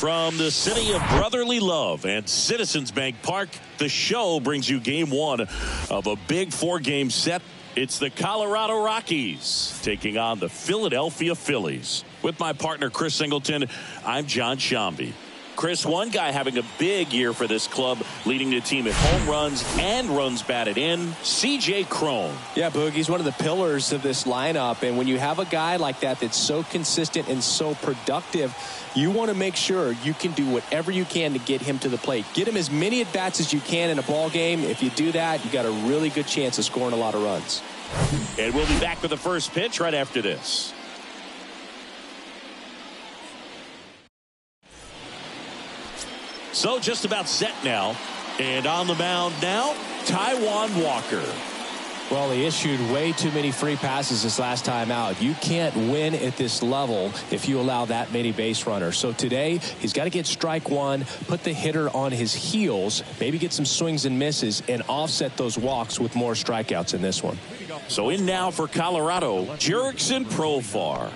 From the city of brotherly love and Citizens Bank Park, the show brings you game one of a big four-game set. It's the Colorado Rockies taking on the Philadelphia Phillies. With my partner, Chris Singleton, I'm John Shambi. Chris, one guy having a big year for this club, leading the team in home runs and runs batted in, C.J. Cron. Yeah, Boog, he's one of the pillars of this lineup. And when you have a guy like that that's so consistent and so productive, you want to make sure you can do whatever you can to get him to the plate. Get him as many at-bats as you can in a ball game. If you do that, you got a really good chance of scoring a lot of runs. And we'll be back with the first pitch right after this. So just about set now. And on the mound now, Taijuan Walker. Well, he issued way too many free passes this last time out. You can't win at this level if you allow that many base runners. So today, he's got to get strike one, put the hitter on his heels, maybe get some swings and misses, and offset those walks with more strikeouts in this one. So in now for Colorado, Jurickson Profar.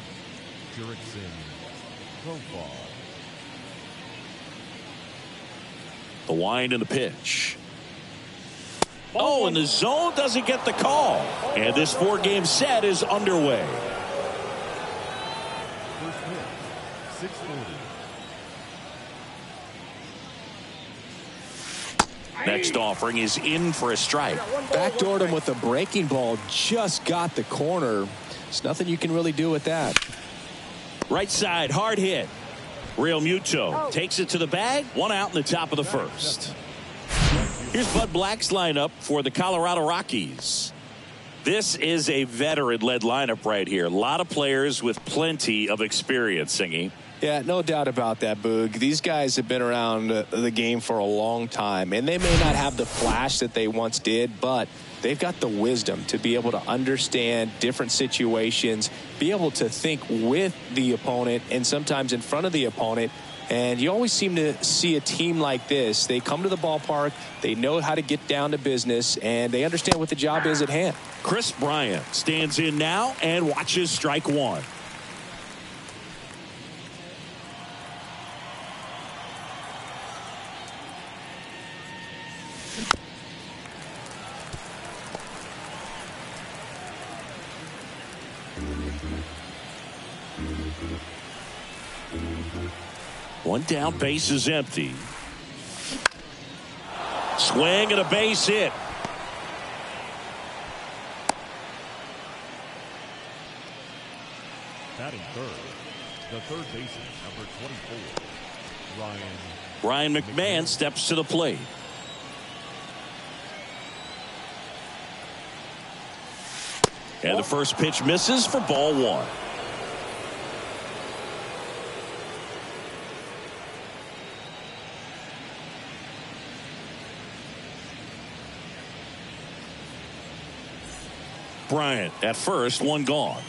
The wind and the pitch. Oh, and the zone doesn't get the call. And this four-game set is underway. Next offering is in for a strike. Backdoored him with a breaking ball. Just got the corner. There's nothing you can really do with that. Right side, hard hit. Real Muto takes it to the bag. One out in the top of the first. Here's Bud Black's lineup for the Colorado Rockies. This is a veteran-led lineup right here. A lot of players with plenty of experience, Singy. Yeah, no doubt about that, Boog. These guys have been around the game for a long time, and they may not have the flash that they once did, but they've got the wisdom to be able to understand different situations, be able to think with the opponent and sometimes in front of the opponent. And you always seem to see a team like this. They come to the ballpark, they know how to get down to business, and they understand what the job is at hand. Chris Bryant stands in now and watches strike one. One down, base is empty. Swing and a base hit. Batting third, the third baseman, number 24, Ryan McMahon steps to the plate. And the first pitch misses for ball one. Bryant at first, one gone.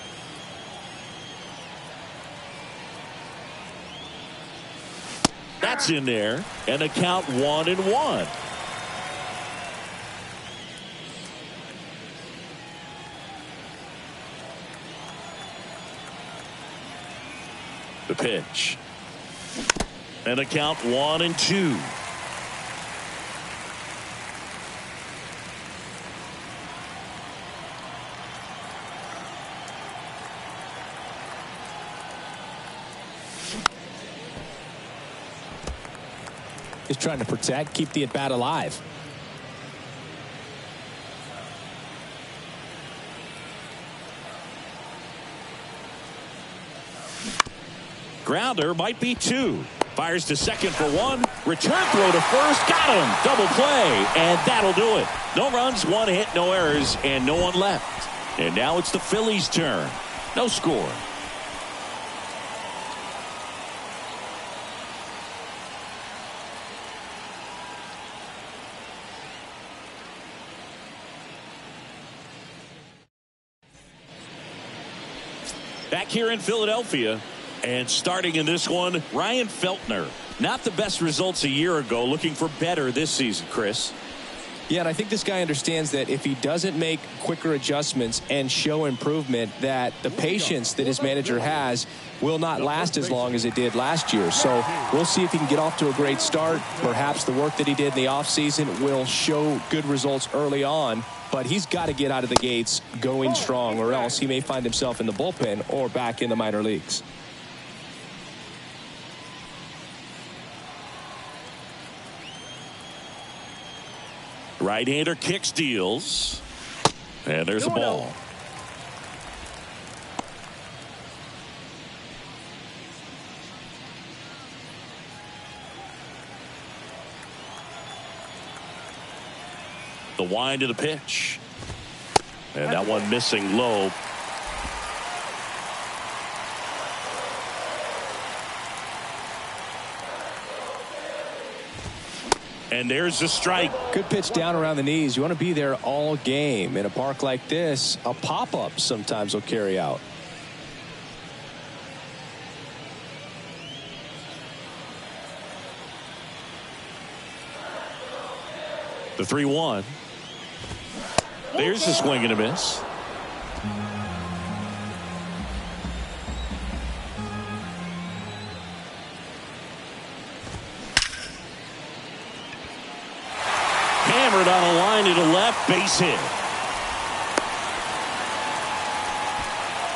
That's in there, and a count 1-1. The pitch, and a count 1-2. He's trying to protect, keep the at-bat alive. Grounder might be two. Fires to second for one. Return throw to first. Got him. Double play. And that'll do it. No runs, one hit, no errors, and no one left. And now it's the Phillies' turn. No score. Back here in Philadelphia, and starting in this one, Ryan Feltner. Not the best results a year ago, looking for better this season, Chris. Yeah, and I think this guy understands that if he doesn't make quicker adjustments and show improvement, that the patience that his manager has will not last as long as it did last year. So we'll see if he can get off to a great start. Perhaps the work that he did in the offseason will show good results early on. But he's got to get out of the gates going strong, or else he may find himself in the bullpen or back in the minor leagues. Right-hander kicks, deals. And there's a ball. The wind of the pitch. And that one missing low. And there's the strike. Good pitch down around the knees. You want to be there all game. In a park like this, a pop-up sometimes will carry out. The 3-1. There's the swing and a miss. Hammered on a line to the left, base hit.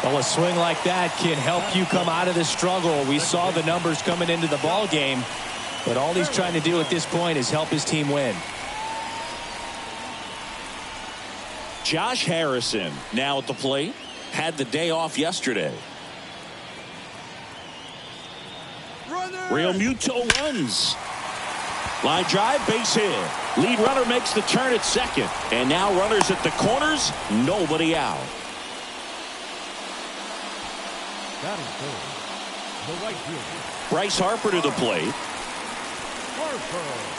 Well, a swing like that can help you come out of the struggle. We saw the numbers coming into the ball game, but all he's trying to do at this point is help his team win. Josh Harrison now at the plate. Had the day off yesterday. Real Muto runs. Line drive, base hit. Lead runner makes the turn at second. And now runners at the corners, nobody out. Batting third, the right fielder, Bryce Harper to the plate. Harper.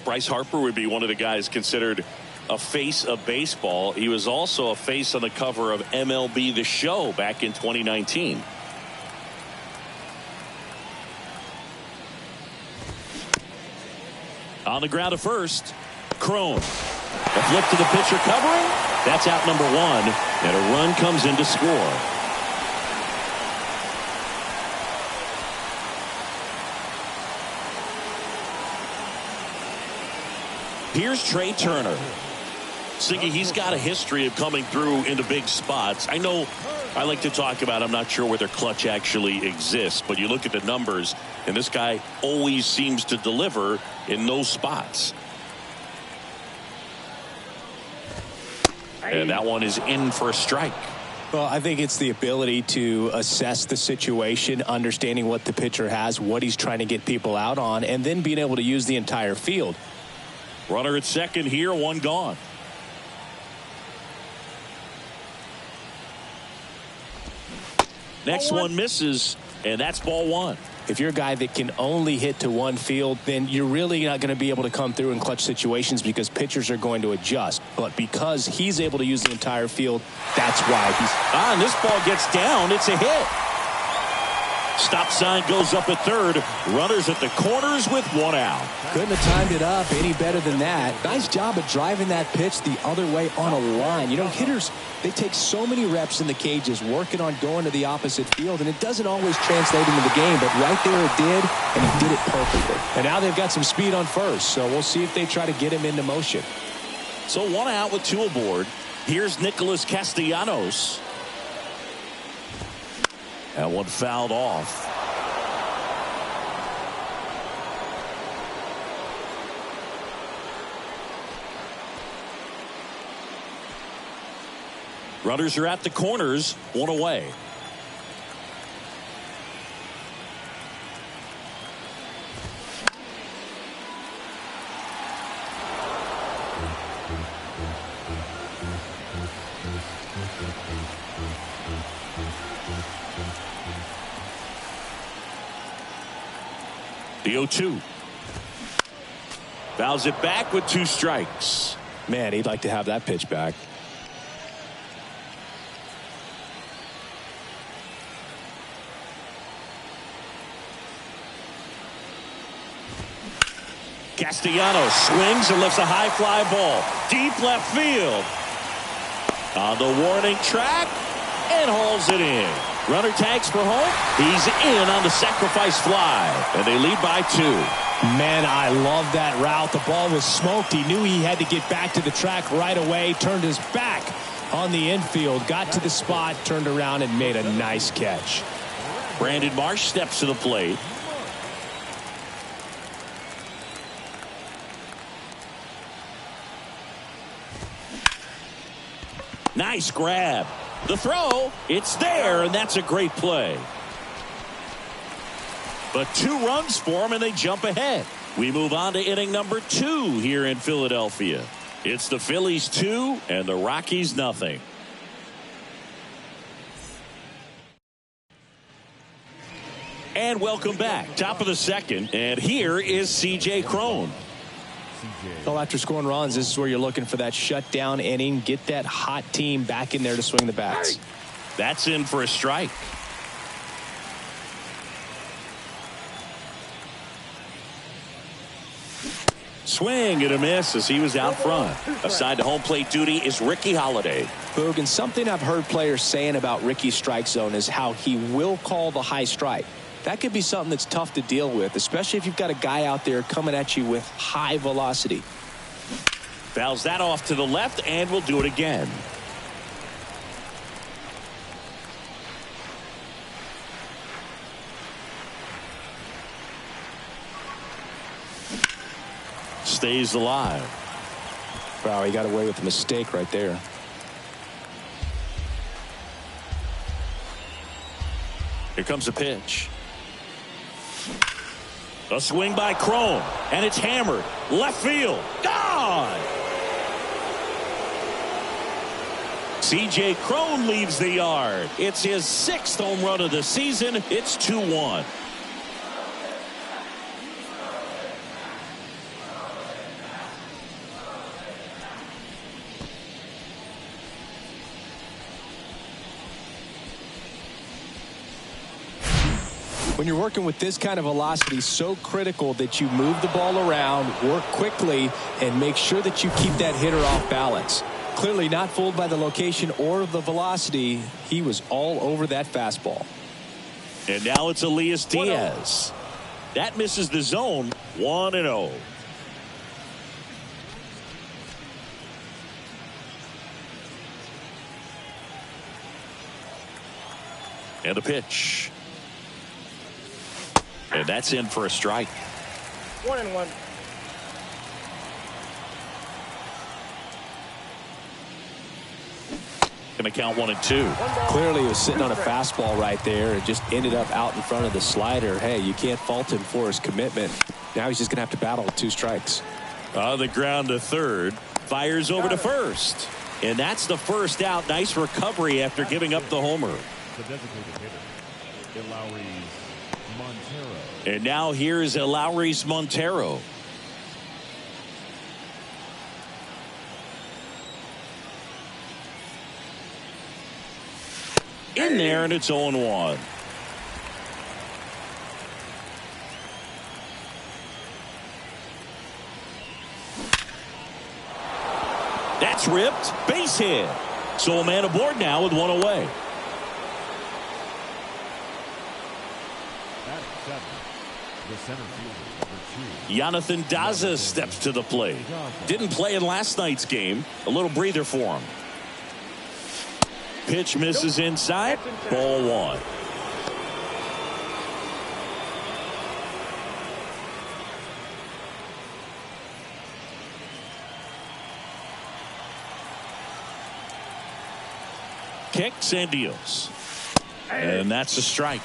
Bryce Harper would be one of the guys considered a face of baseball. He was also a face on the cover of MLB The Show back in 2019. On the ground to first, Crone. A flip to the pitcher covering. That's out number one, and a run comes in to score. Here's Trey Turner. Siggy, he's got a history of coming through into big spots. I know I like to talk about, I'm not sure whether clutch actually exists, but you look at the numbers, and this guy always seems to deliver in those spots. And that one is in for a strike. Well, I think it's the ability to assess the situation, understanding what the pitcher has, what he's trying to get people out on, and then being able to use the entire field. Runner at second here, one gone. Next one misses, and that's ball one. If you're a guy that can only hit to one field, then you're really not going to be able to come through in clutch situations because pitchers are going to adjust. But because he's able to use the entire field, that's why he's... And this ball gets down. It's a hit. Stop sign goes up at third. Runners at the corners with one out. Couldn't have timed it up any better than that. Nice job of driving that pitch the other way on a line. You know, hitters, they take so many reps in the cages working on going to the opposite field, and it doesn't always translate into the game, but right there it did, and he did it perfectly. And now they've got some speed on first, so we'll see if they try to get him into motion. So one out with two aboard. Here's Nicholas Castellanos. That one fouled off. Runners are at the corners, one away. The 0-2. Fouls it back with two strikes. Man, he'd like to have that pitch back. Castellanos swings and lifts a high fly ball. Deep left field. On the warning track and hauls it in. Runner tags for home. He's in on the sacrifice fly. And they lead by two. Man, I love that route. The ball was smoked. He knew he had to get back to the track right away. Turned his back on the infield. Got to the spot. Turned around and made a nice catch. Brandon Marsh steps to the plate. Nice grab. The throw, it's there, and that's a great play. But two runs for them, and they jump ahead. We move on to inning number 2 here in Philadelphia. It's the Phillies 2 and the Rockies nothing. And welcome back. Top of the second, and here is C.J. Crone. Well, after scoring runs, this is where you're looking for that shutdown inning. Get that hot team back in there to swing the bats. That's in for a strike. Swing and a miss as he was out front. Assigned to home plate duty is Ricky Holiday. Boog, and something I've heard players saying about Ricky's strike zone is how he will call the high strike. That could be something that's tough to deal with, especially if you've got a guy out there coming at you with high velocity. Fouls that off to the left and will do it again. Stays alive. Wow, he got away with a mistake right there. Here comes a pitch. A swing by Cron, and it's hammered. Left field. Gone! C.J. Cron leaves the yard. It's his 6th home run of the season. It's 2-1. When you're working with this kind of velocity, so critical that you move the ball around, work quickly, and make sure that you keep that hitter off balance. Clearly not fooled by the location or the velocity. He was all over that fastball. And now it's Elias Diaz. That misses the zone. 1-0. And a pitch. And that's in for a strike. 1-1. Going to count 1-2. Clearly he was sitting on a fastball right there and just ended up out in front of the slider. Hey, you can't fault him for his commitment. Now he's just going to have to battle with 2 strikes. On the ground to third. Fires over to first. And that's the first out. Nice recovery after giving up the homer. The designated hitter, Lowry's Montero. And now here's Lowry's Montero. In there, and it's 0-1. That's ripped. Base hit. So a man aboard now with 1 away. The center fielder, number 2. Jonathan Daza steps to the plate. Didn't play in last night's game. A little breather for him. Pitch misses inside. Ball 1. Kicks and deals. And that's a strike.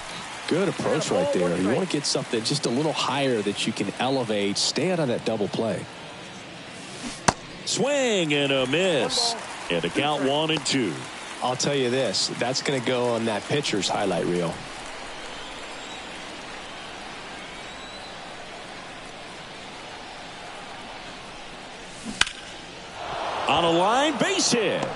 Good approach right there. You want to get something just a little higher that you can elevate. Stay out of that double play. Swing and a miss. And to count 1-2. I'll tell you this. That's going to go on that pitcher's highlight reel. On a line, base hit.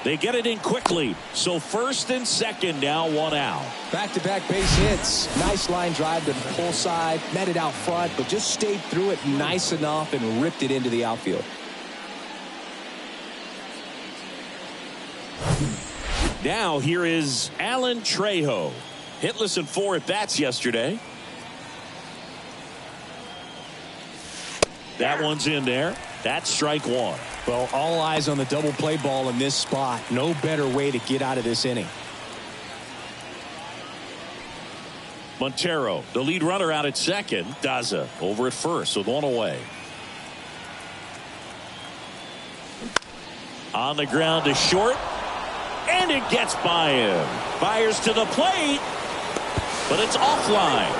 They get it in quickly. So first and second, now 1 out. Back-to-back base hits. Nice line drive to the pull side. Met it out front, but just stayed through it nice enough and ripped it into the outfield. Now here is Alan Trejo. Hitless in 4 at-bats yesterday. That one's in there. That's strike 1. Well, all eyes on the double play ball in this spot. No better way to get out of this inning. Montero, the lead runner, out at second. Daza over at first with 1 away. On the ground to short. And it gets by him. Fires to the plate. But it's offline.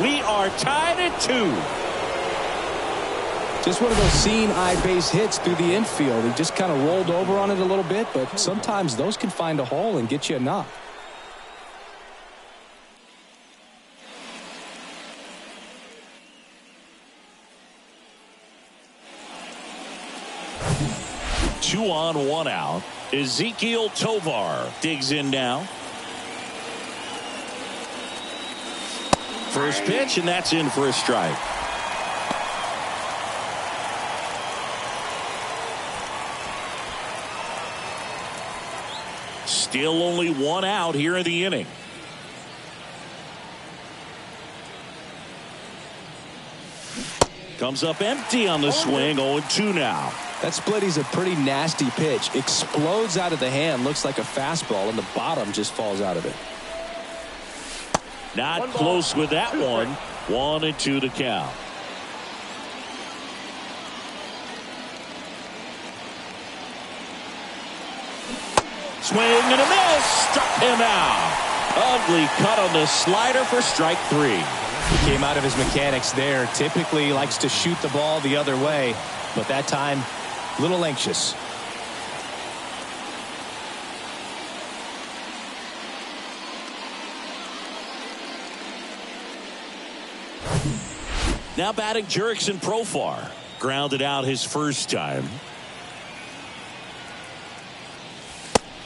We are tied at 2. Just one of those seeing eye base hits through the infield. He just kind of rolled over on it a little bit, but sometimes those can find a hole and get you a knock. Two on, 1 out. Ezekiel Tovar digs in now. First pitch, and that's in for a strike. Still only 1 out here in the inning. Comes up empty on the swing. 0-2 now. That split is a pretty nasty pitch. Explodes out of the hand. Looks like a fastball, and the bottom just falls out of it. Not close with that one. 1-2 to count. Swing and a miss. Struck him out. Ugly cut on the slider for strike 3. He came out of his mechanics there. Typically likes to shoot the ball the other way, but that time a little anxious. Now batting Jurickson Profar. Grounded out his first time.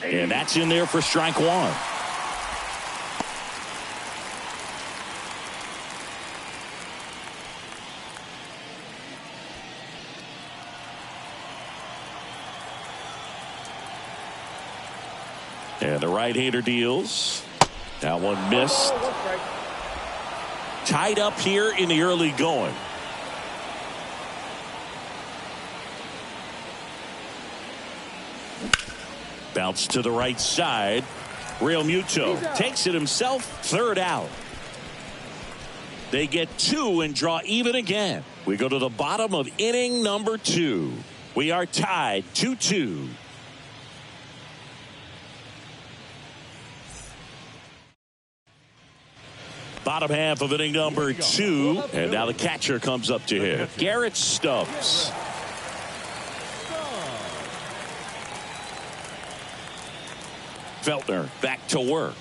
And that's in there for strike 1. And the right-hander deals. That one missed. Tied up here in the early going. Bounce to the right side. Real Muto takes it himself. Third out. They get 2 and draw even again. We go to the bottom of inning number 2. We are tied 2-2. Bottom half of inning number 2. And now the catcher comes up to hit. Garrett Stubbs. Feltner back to work.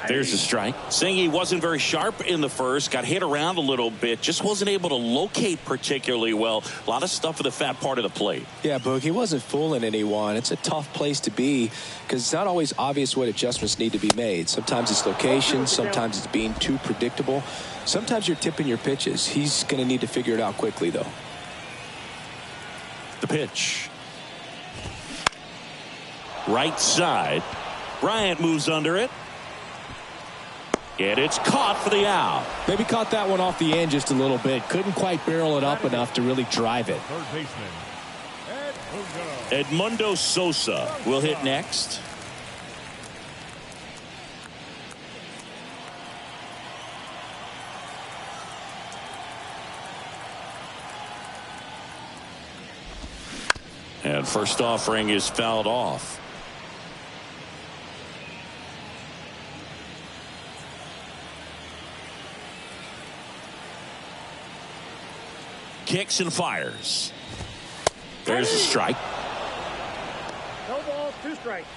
There's a strike. Singy wasn't very sharp in the first. Got hit around a little bit. Just wasn't able to locate particularly well. A lot of stuff in the fat part of the plate. Yeah, Boog, he wasn't fooling anyone. It's a tough place to be because it's not always obvious what adjustments need to be made. Sometimes it's location. Sometimes it's being too predictable. Sometimes you're tipping your pitches. He's going to need to figure it out quickly, though. The pitch. Right side. Bryant moves under it. And it's caught for the out. Maybe caught that one off the end just a little bit. Couldn't quite barrel it up enough to really drive it. Third baseman, Edmundo Sosa will hit next. And first offering is fouled off. Kicks and fires. There's a strike. No balls, 2 strikes.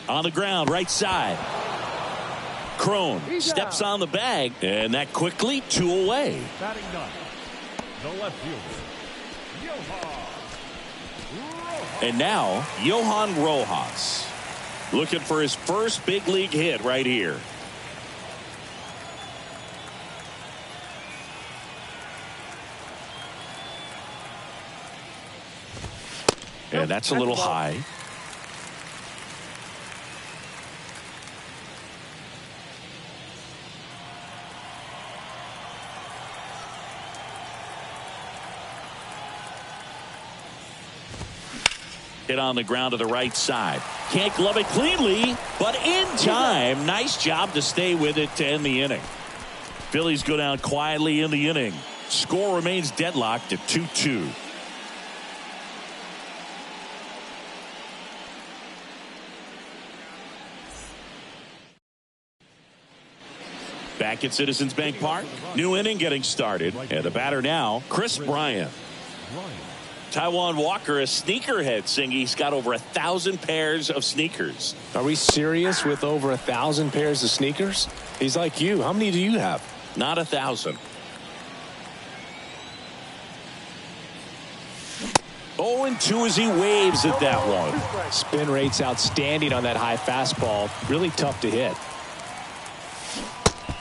On the ground, right side. Crone steps on the bag, and that quickly 2 away. batting ninth, the left fielder, Johan Rojas. And now, Johan Rojas. Looking for his first big league hit right here. And that's a little high. Hit on the ground to the right side. Can't glove it cleanly, but in time. Nice job to stay with it to end the inning. Phillies go down quietly in the inning. Score remains deadlocked at 2-2. Back at Citizens Bank Park. New inning getting started. And the batter now, Chris Bryant. Taijuan Walker, a sneakerhead, Singy. He's got over 1,000 pairs of sneakers. Are we serious with over 1,000 pairs of sneakers? He's like you. How many do you have? Not 1,000. 0-2 as he waves at that one. Spin rate's outstanding on that high fastball. Really tough to hit.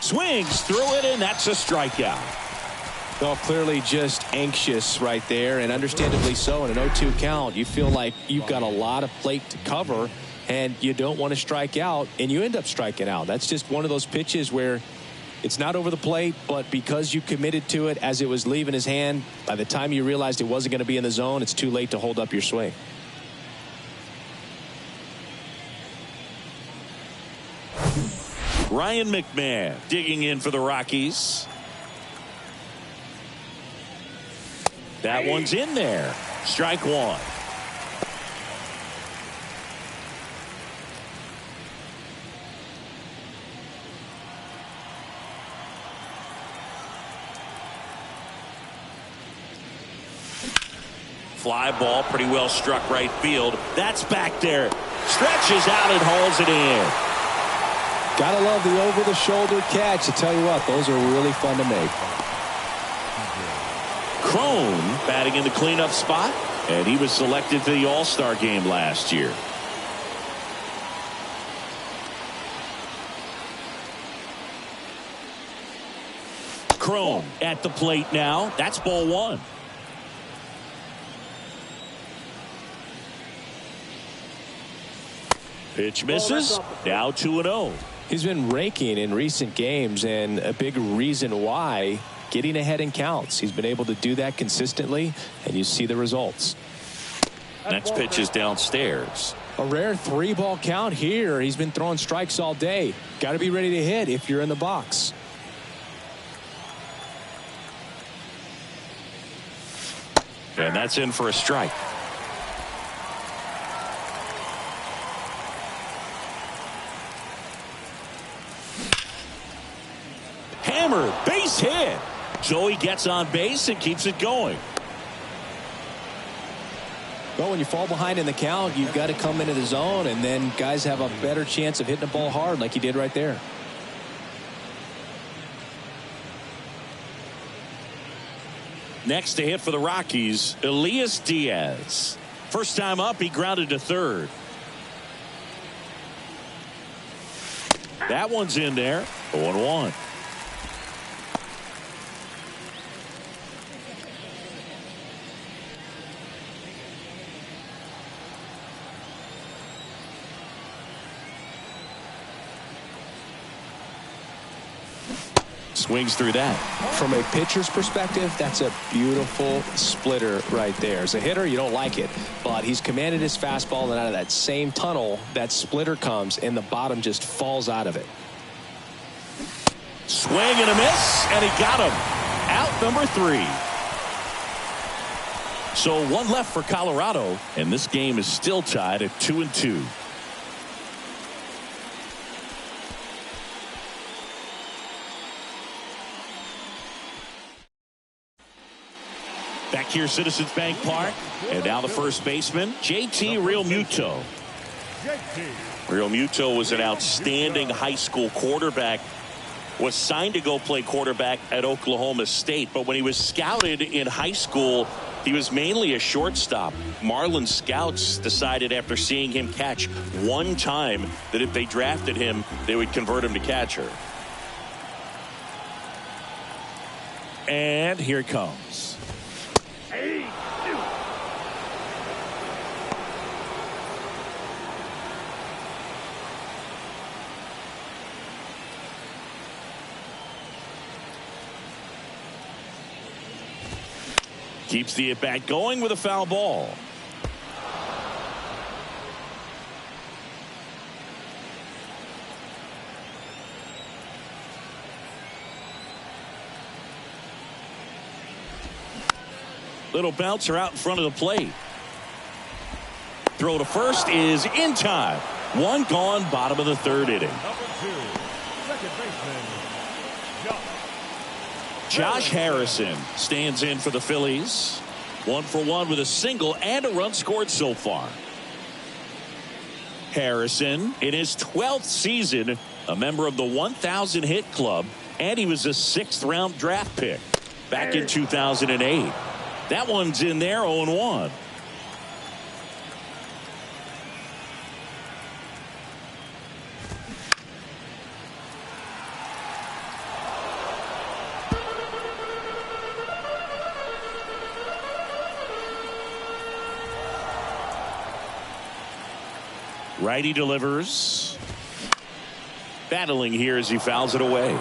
Swings through it, and that's a strikeout. Well, clearly just anxious right there, and understandably so. In an 0-2 count, you feel like you've got a lot of plate to cover, and you don't want to strike out, and you end up striking out. That's just one of those pitches where it's not over the plate, but because you committed to it as it was leaving his hand, by the time you realized it wasn't going to be in the zone, it's too late to hold up your swing. Ryan McMahon digging in for the Rockies. That one's in there. Strike one. Fly ball, pretty well struck right field. That's back there. Stretches out and hauls it in. Gotta love the over-the-shoulder catch. I tell you what, those are really fun to make. Crone batting in the cleanup spot, and he was selected to the All-Star game last year. Crone at the plate now. That's ball one. Pitch misses. Now 2-0. He's been raking in recent games, and a big reason why, getting ahead in counts. He's been able to do that consistently, and you see the results. Next pitch is downstairs. A rare 3-ball count here. He's been throwing strikes all day. Got to be ready to hit if you're in the box. And that's in for a strike. Hammered, base hit. So he gets on base and keeps it going. Well, when you fall behind in the count, you've got to come into the zone, and then guys have a better chance of hitting the ball hard like he did right there. Next to hit for the Rockies, Elias Diaz. First time up, he grounded to third. That one's in there. 0-1. Swings through that. From a pitcher's perspective, that's a beautiful splitter right there. As a hitter, you don't like it, but he's commanded his fastball, and out of that same tunnel, that splitter comes, and the bottom just falls out of it. Swing and a miss, and he got him. Out number 3. So one left for Colorado, and this game is still tied at 2-2. Back here, Citizens Bank Park, and now the first baseman, JT Realmuto. Realmuto was an outstanding high school quarterback, was signed to go play quarterback at Oklahoma State, but when he was scouted in high school, he was mainly a shortstop. Marlins scouts decided after seeing him catch one time that if they drafted him, they would convert him to catcher. And here it comes. Keeps the at-bat going with a foul ball. Little bouncer out in front of the plate. Throw to first is in time. One gone, bottom of the third inning. Number 2, second baseman, Josh Harrison stands in for the Phillies. 1 for 1 with a single and a run scored so far. Harrison, in his 12th season, a member of the 1,000 hit club, and he was a 6th round draft pick back in 2008. That one's in there, 0-1. Righty delivers. Battling here as he fouls it away.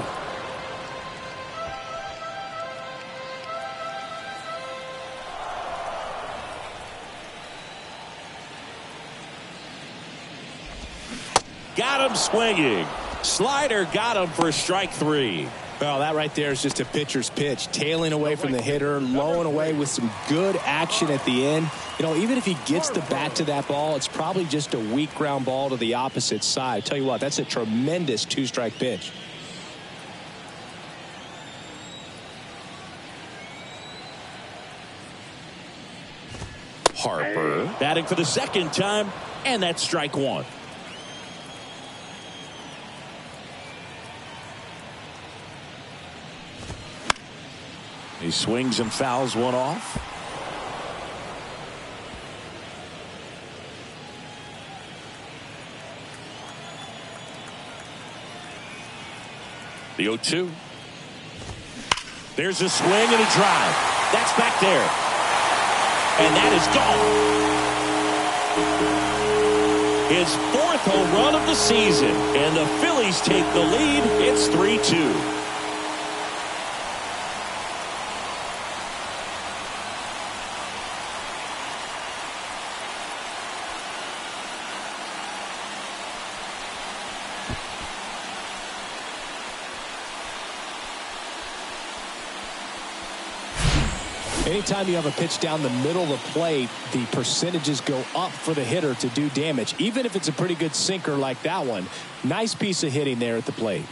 Got him swinging. Slider got him for strike 3. Well, that right there is just a pitcher's pitch. Tailing away from the hitter, lowing away with some good action at the end. You know, even if he gets the bat to that ball, it's probably just a weak ground ball to the opposite side. I tell you what, that's a tremendous 2-strike pitch. Harper batting for the second time, and that's strike 1. He swings and fouls one off. The 0-2. There's a swing and a drive. That's back there. And that is gone. His 4th home run of the season. And the Phillies take the lead. It's 3-2. Anytime you have a pitch down the middle of the plate, the percentages go up for the hitter to do damage, even if it's a pretty good sinker like that one. Nice piece of hitting there at the plate.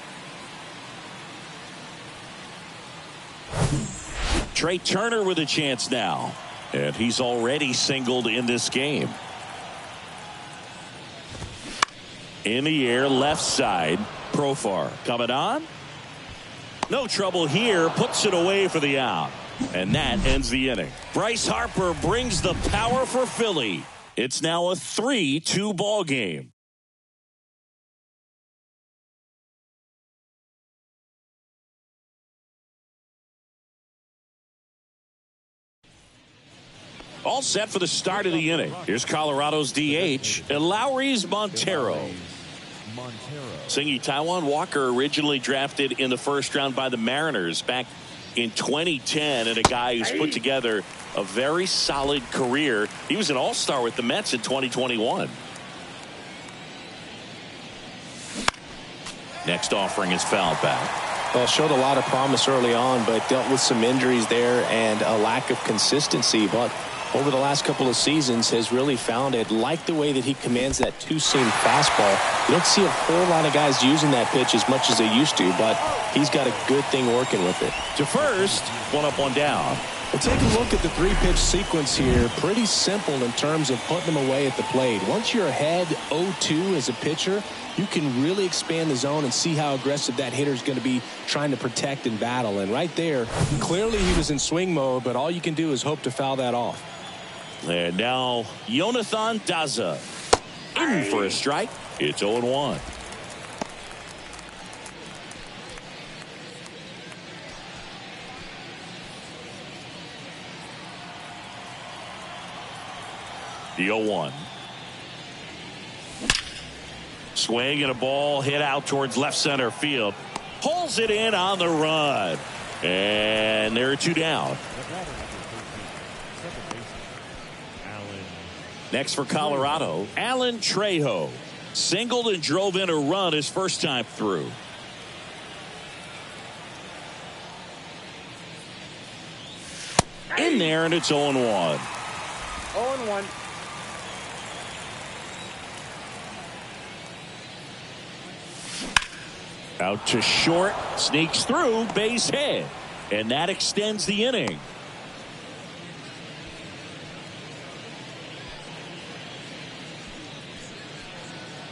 Trey Turner with a chance now, and he's already singled in this game. In the air, left side. Profar coming on. No trouble here. Puts it away for the out. And that ends the inning. Bryce Harper brings the power for Philly. It's now a 3-2 ball game. All set for the start of the inning. Here's Colorado's DH, Lowry's Montero. Singy Taijuan Walker originally drafted in the first round by the Mariners back in 2010, and a guy who's put together a very solid career. He was an all-star with the Mets in 2021. Next offering is fouled back. Well, showed a lot of promise early on, but dealt with some injuries there and a lack of consistency. But over the last couple of seasons has really found it. Like the way that he commands that two-seam fastball. You don't see a whole lot of guys using that pitch as much as they used to, but he's got a good thing working with it. To first, 1 up, 1 down. Well, take a look at the 3-pitch sequence here. Pretty simple in terms of putting them away at the plate. Once you're ahead 0-2 as a pitcher, you can really expand the zone and see how aggressive that hitter is going to be trying to protect and battle. And right there, clearly he was in swing mode, but all you can do is hope to foul that off. And now Jonathan Daza in for a strike. It's 0-1. The 0-1. Swing and a ball hit out towards left center field. Pulls it in on the run. And there are 2 down. Next for Colorado, Alan Trejo. Singled and drove in a run his first time through. In there, and it's 0-1. 0-1. Out to short, sneaks through, base hit. And that extends the inning.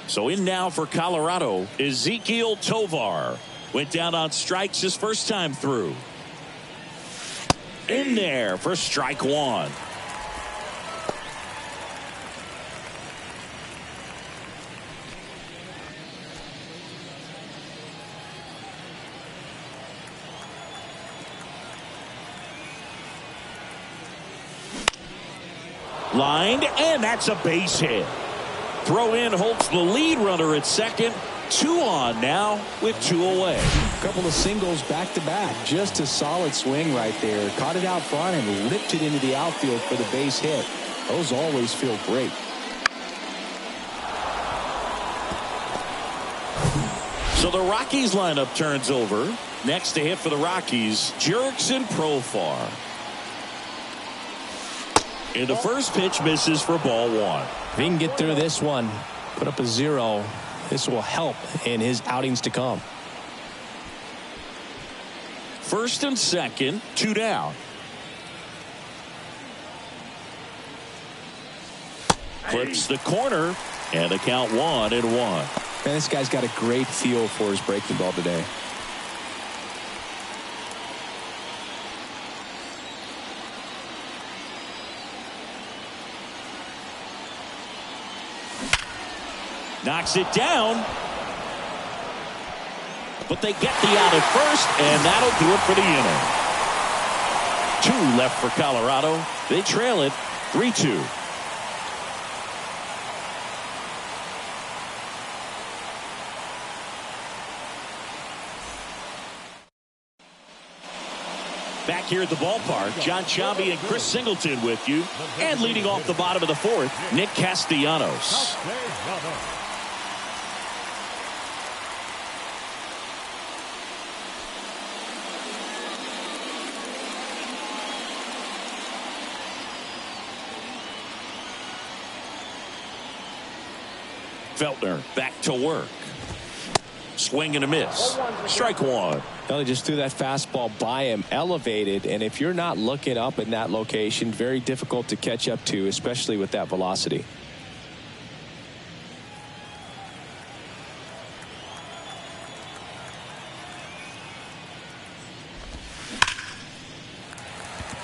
So in now for Colorado, Ezequiel Tovar. Went down on strikes his first time through. In there for strike 1. Lined, and that's a base hit. Throw in holds the lead runner at second. 2 on now with 2 away. A couple of singles back to back. Just a solid swing right there. Caught it out front and ripped it into the outfield for the base hit. Those always feel great. So the Rockies lineup turns over. Next to hit for the Rockies, Jurickson Profar. And the first pitch misses for ball 1. If he can get through this one, put up a 0, this will help in his outings to come. First and second, 2 down. Clips the corner, and the count 1-1. Man, this guy's got a great feel for his breaking ball today. Knocks it down. But they get the out at first, and that'll do it for the inning. 2 left for Colorado. They trail it 3-2. Back here at the ballpark, John Sciambi and Chris Singleton with you. And leading off the bottom of the 4th, Nick Castellanos. Feltner back to work. Swing and a miss. Strike 1. Well, he just threw that fastball by him, elevated, and if you're not looking up in that location, very difficult to catch up to, especially with that velocity.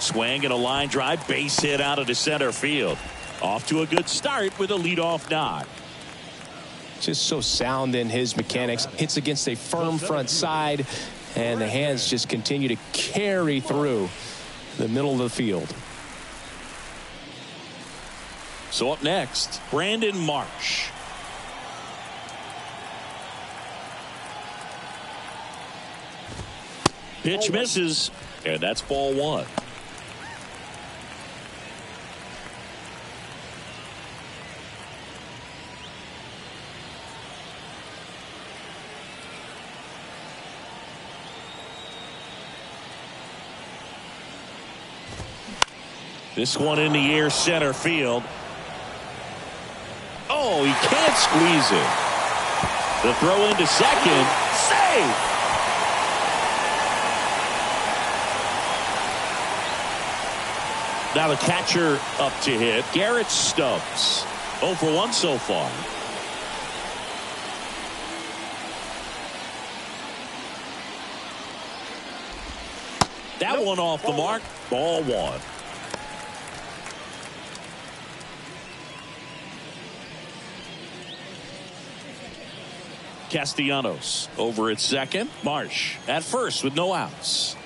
Swing and a line drive, base hit out of the center field. Off to a good start with a leadoff knock. Just so sound in his mechanics. Hits against a firm front side, and the hands just continue to carry through the middle of the field. So up next, Brandon Marsh. Pitch misses, and that's ball 1. This one in the air, center field. Oh, he can't squeeze it. The throw into second. Save! Now the catcher up to hit, Garrett Stubbs. 0 for 1 so far. That one off the mark. Ball 1. Castellanos over at second. Marsh at first with no outs.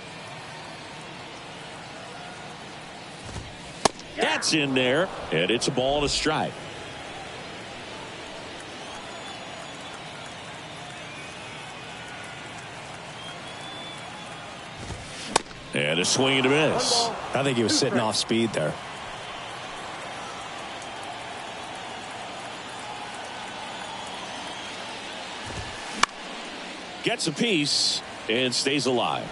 That's in there, and it's a ball to strike. And a swing and a miss. I think he was sitting off speed there. Gets a piece and stays alive.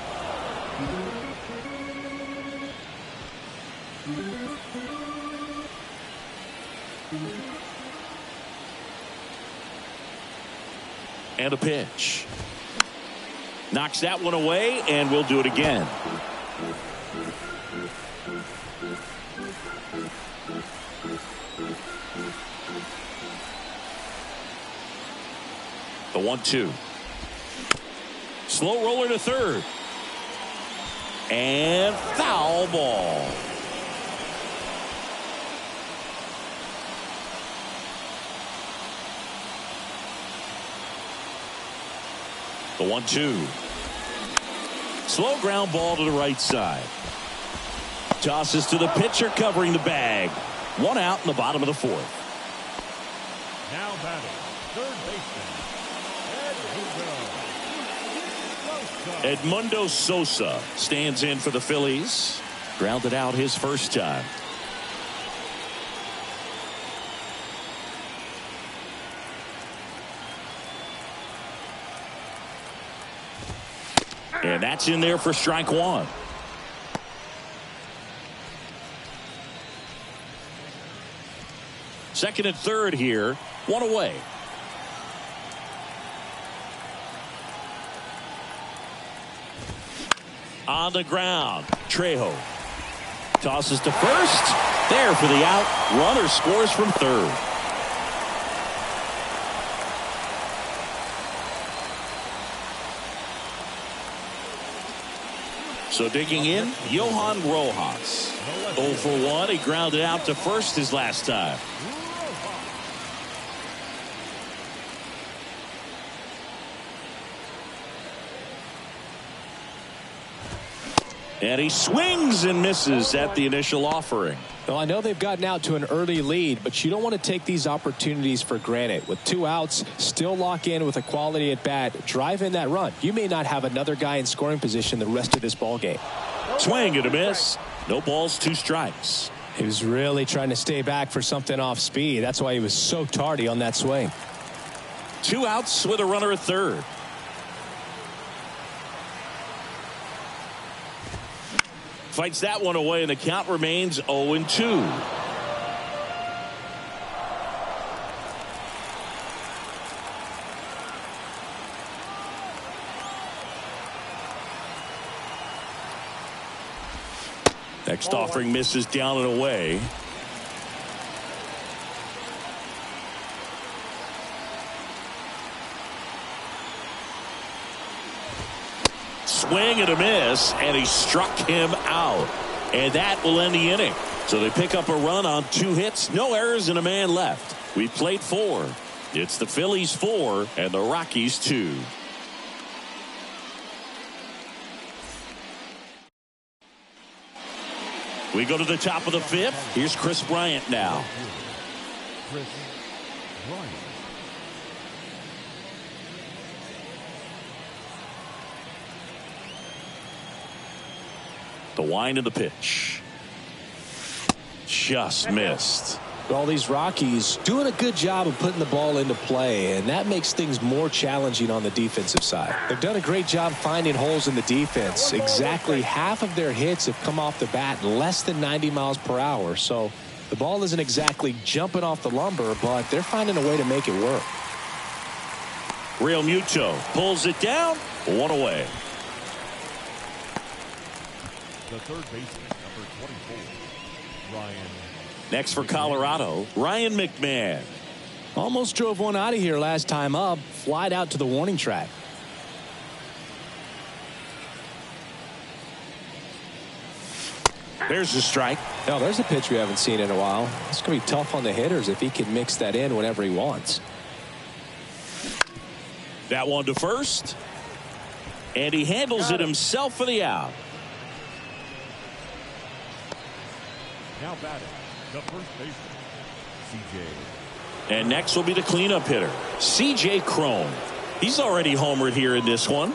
And a pitch. Knocks that one away, and we'll do it again. The 1-2. Slow roller to third. And foul ball. The 1-2. Slow ground ball to the right side. Tosses to the pitcher covering the bag. 1 out in the bottom of the 4th. Now batting, third baseman, Edmundo Sosa stands in for the Phillies. Grounded out his first time. And that's in there for strike one. Second and third here. One away. On the ground. Trejo tosses to first. There for the out. Runner scores from third. So digging in, Johan Rojas. 0 for 1. He grounded out to first his last time. And he swings and misses at the initial offering. Well, I know they've gotten out to an early lead, but you don't want to take these opportunities for granted. With 2 outs, still lock in with a quality at bat, drive in that run. You may not have another guy in scoring position the rest of this ball game. Swing and a miss. No balls, 2 strikes. He was really trying to stay back for something off speed. That's why he was so tardy on that swing. 2 outs with a runner at third. Fights that one away, and the count remains 0-2. Next offering misses down and away. Swing and a miss, and he struck him out. And that will end the inning. So they pick up a run on 2 hits, no errors, and a man left. We've played 4. It's the Phillies 4 and the Rockies 2. We go to the top of the 5th. Here's Chris Bryant now. Chris Bryant. The wind of the pitch. Just missed. All these Rockies doing a good job of putting the ball into play, and that makes things more challenging on the defensive side. They've done a great job finding holes in the defense. Exactly half of their hits have come off the bat less than 90 miles per hour. So the ball isn't exactly jumping off the lumber, but they're finding a way to make it work. Real Muto pulls it down. 1 away. The third baseman, number 24, Ryan. Next for Colorado, Ryan McMahon. Almost drove one out of here last time up. Flied out to the warning track. There's the strike. Now there's a pitch we haven't seen in a while. It's going to be tough on the hitters if he can mix that in whenever he wants. That one to first. And he handles it himself for the out. Now batting, the first baseman, C.J. And next will be the cleanup hitter, C.J. Cron. He's already homered here in this one.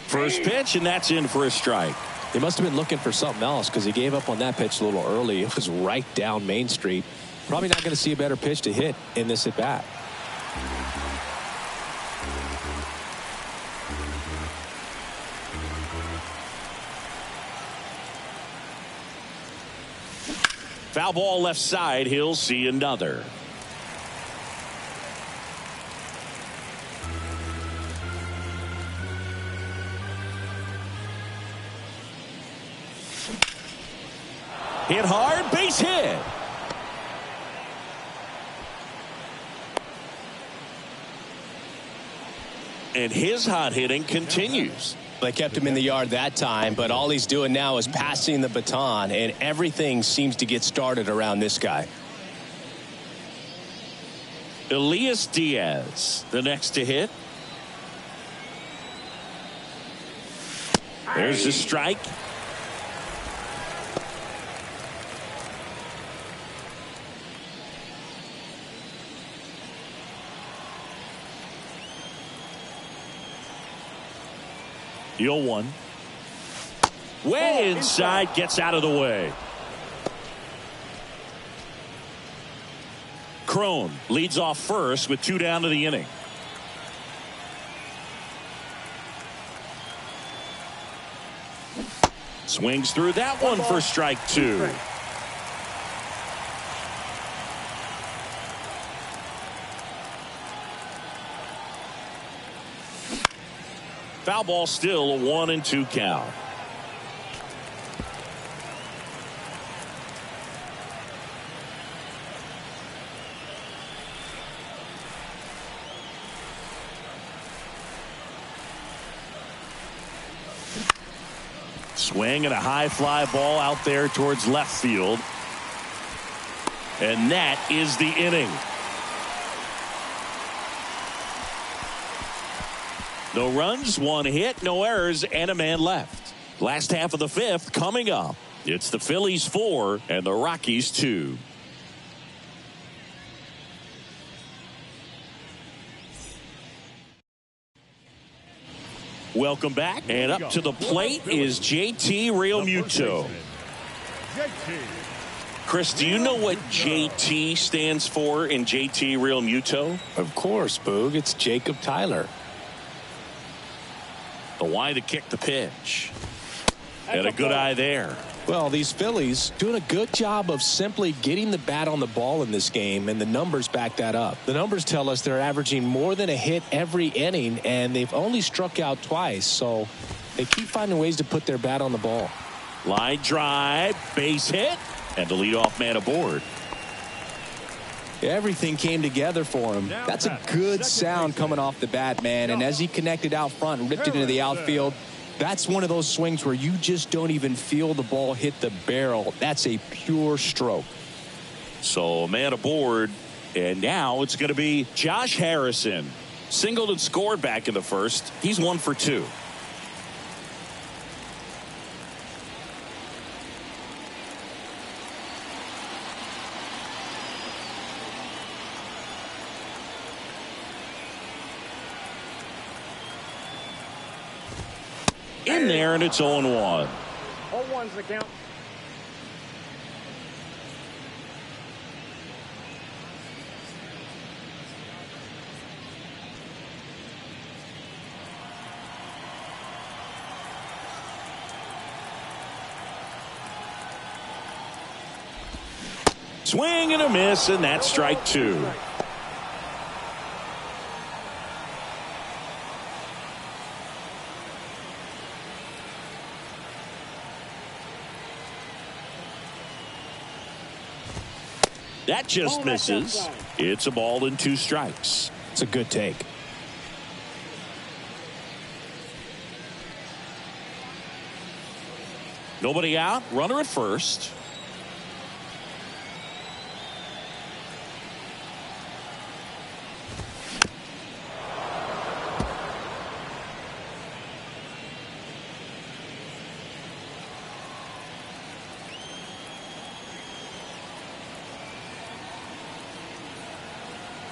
First pitch, and that's in for a strike. He must have been looking for something else because he gave up on that pitch a little early. It was right down Main Street. Probably not going to see a better pitch to hit in this at bat. Foul ball left side. He'll see another. Hit hard, base hit. And his hot hitting continues. They kept him in the yard that time, but all he's doing now is passing the baton, and everything seems to get started around this guy. Elias Diaz, the next to hit. There's the strike. The 0-1. Way inside, gets out of the way. Crone leads off first with 2 down to the inning. Swings through that one for strike 2. Foul ball, still a 1-2 count. Swing and a high fly ball out there towards left field. And that is the inning. No runs, 1 hit, no errors, and a man left. Last half of the 5th coming up. It's the Phillies 4 and the Rockies 2. Welcome back, and up to the plate is JT Realmuto. Chris, do you know what JT stands for in JT Realmuto? Of course, Boog. It's Jacob Tyler. The wide to kick the pitch. And a good eye there. Well, these Phillies doing a good job of simply getting the bat on the ball in this game, and the numbers back that up. The numbers tell us they're averaging more than a hit every inning, and they've only struck out twice, so they keep finding ways to put their bat on the ball. Line drive, base hit, and the leadoff man aboard. Everything came together for him. That's a good sound coming off the bat, man, and as he connected out front and ripped it into the outfield, that's one of those swings where you just don't even feel the ball hit the barrel. That's a pure stroke. So a man aboard, and now it's going to be Josh Harrison. Singled and scored back in the 1st. He's 1 for 2. In there, and it's 0-1. 0-1's the count. Swing and a miss, and that's strike 2. That just misses. It's a ball and 2 strikes. It's a good take. Nobody out. Runner at first.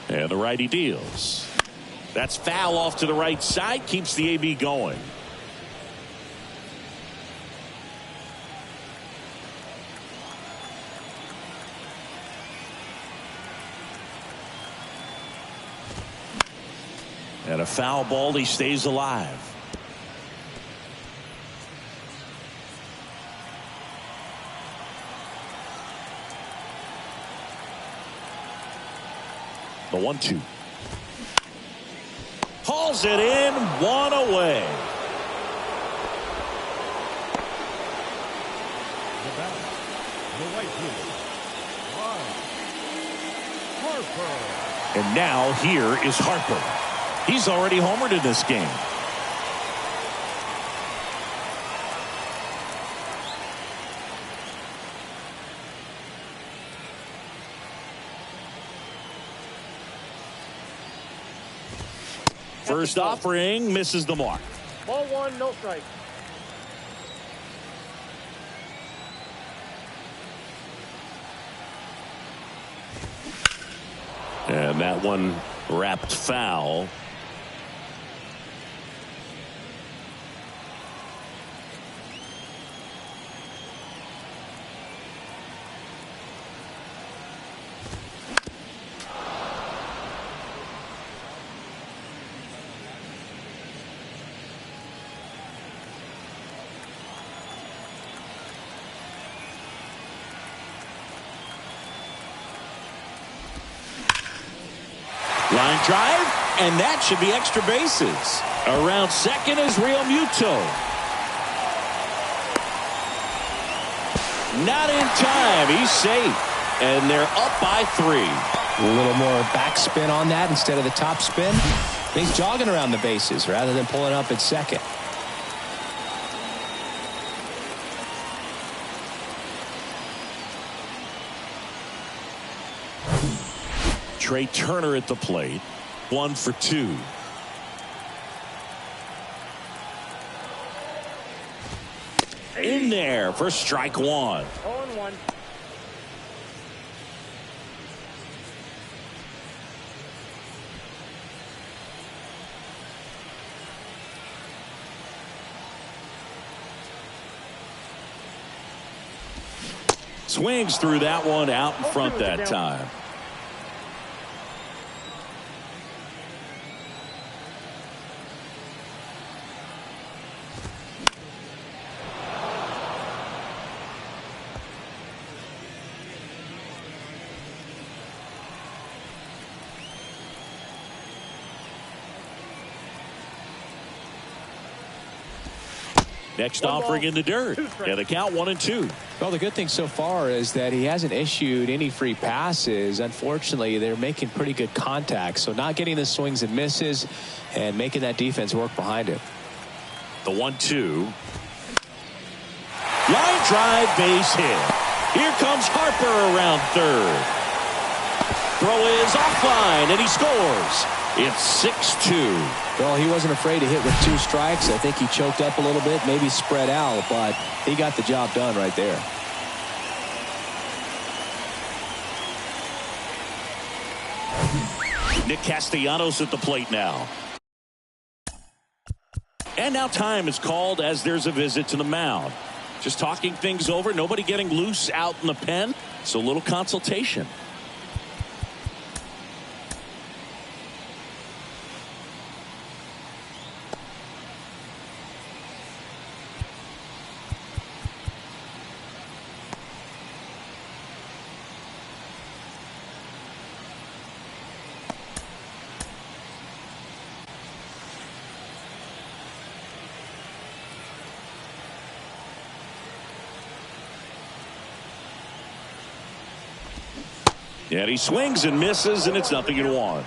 And the righty deals. That's foul off to the right side. Keeps the AB going. And a foul ball. He stays alive. The 1-2. Hauls it in, 1 away. The batter, the right fielder, Harper. And now here is Harper. He's already homered in this game. First offering misses the mark. Ball 1, no strike. And that one wrapped foul. Line drive, and that should be extra bases. Around second is Real Muto. Not in time. He's safe. And they're up by 3. A little more backspin on that instead of the top spin. He's jogging around the bases rather than pulling up at second. Trey Turner at the plate. 1 for 2. In there for strike 1. 0-1. Swings through that one out in front that time. Next offering in the dirt. Yeah, the count 1-2. Well, the good thing so far is that he hasn't issued any free passes. Unfortunately, they're making pretty good contact. So not getting the swings and misses and making that defense work behind him. The 1-2. Line drive, base hit. Here comes Harper around third. Throw is offline, and he scores. It's 6-2. Well, he wasn't afraid to hit with 2 strikes. I think he choked up a little bit, maybe spread out, but he got the job done right there. Nick Castellanos at the plate now. And now time is called as there's a visit to the mound. Just talking things over. Nobody getting loose out in the pen. So a little consultation. And he swings and misses, and it's 0-1.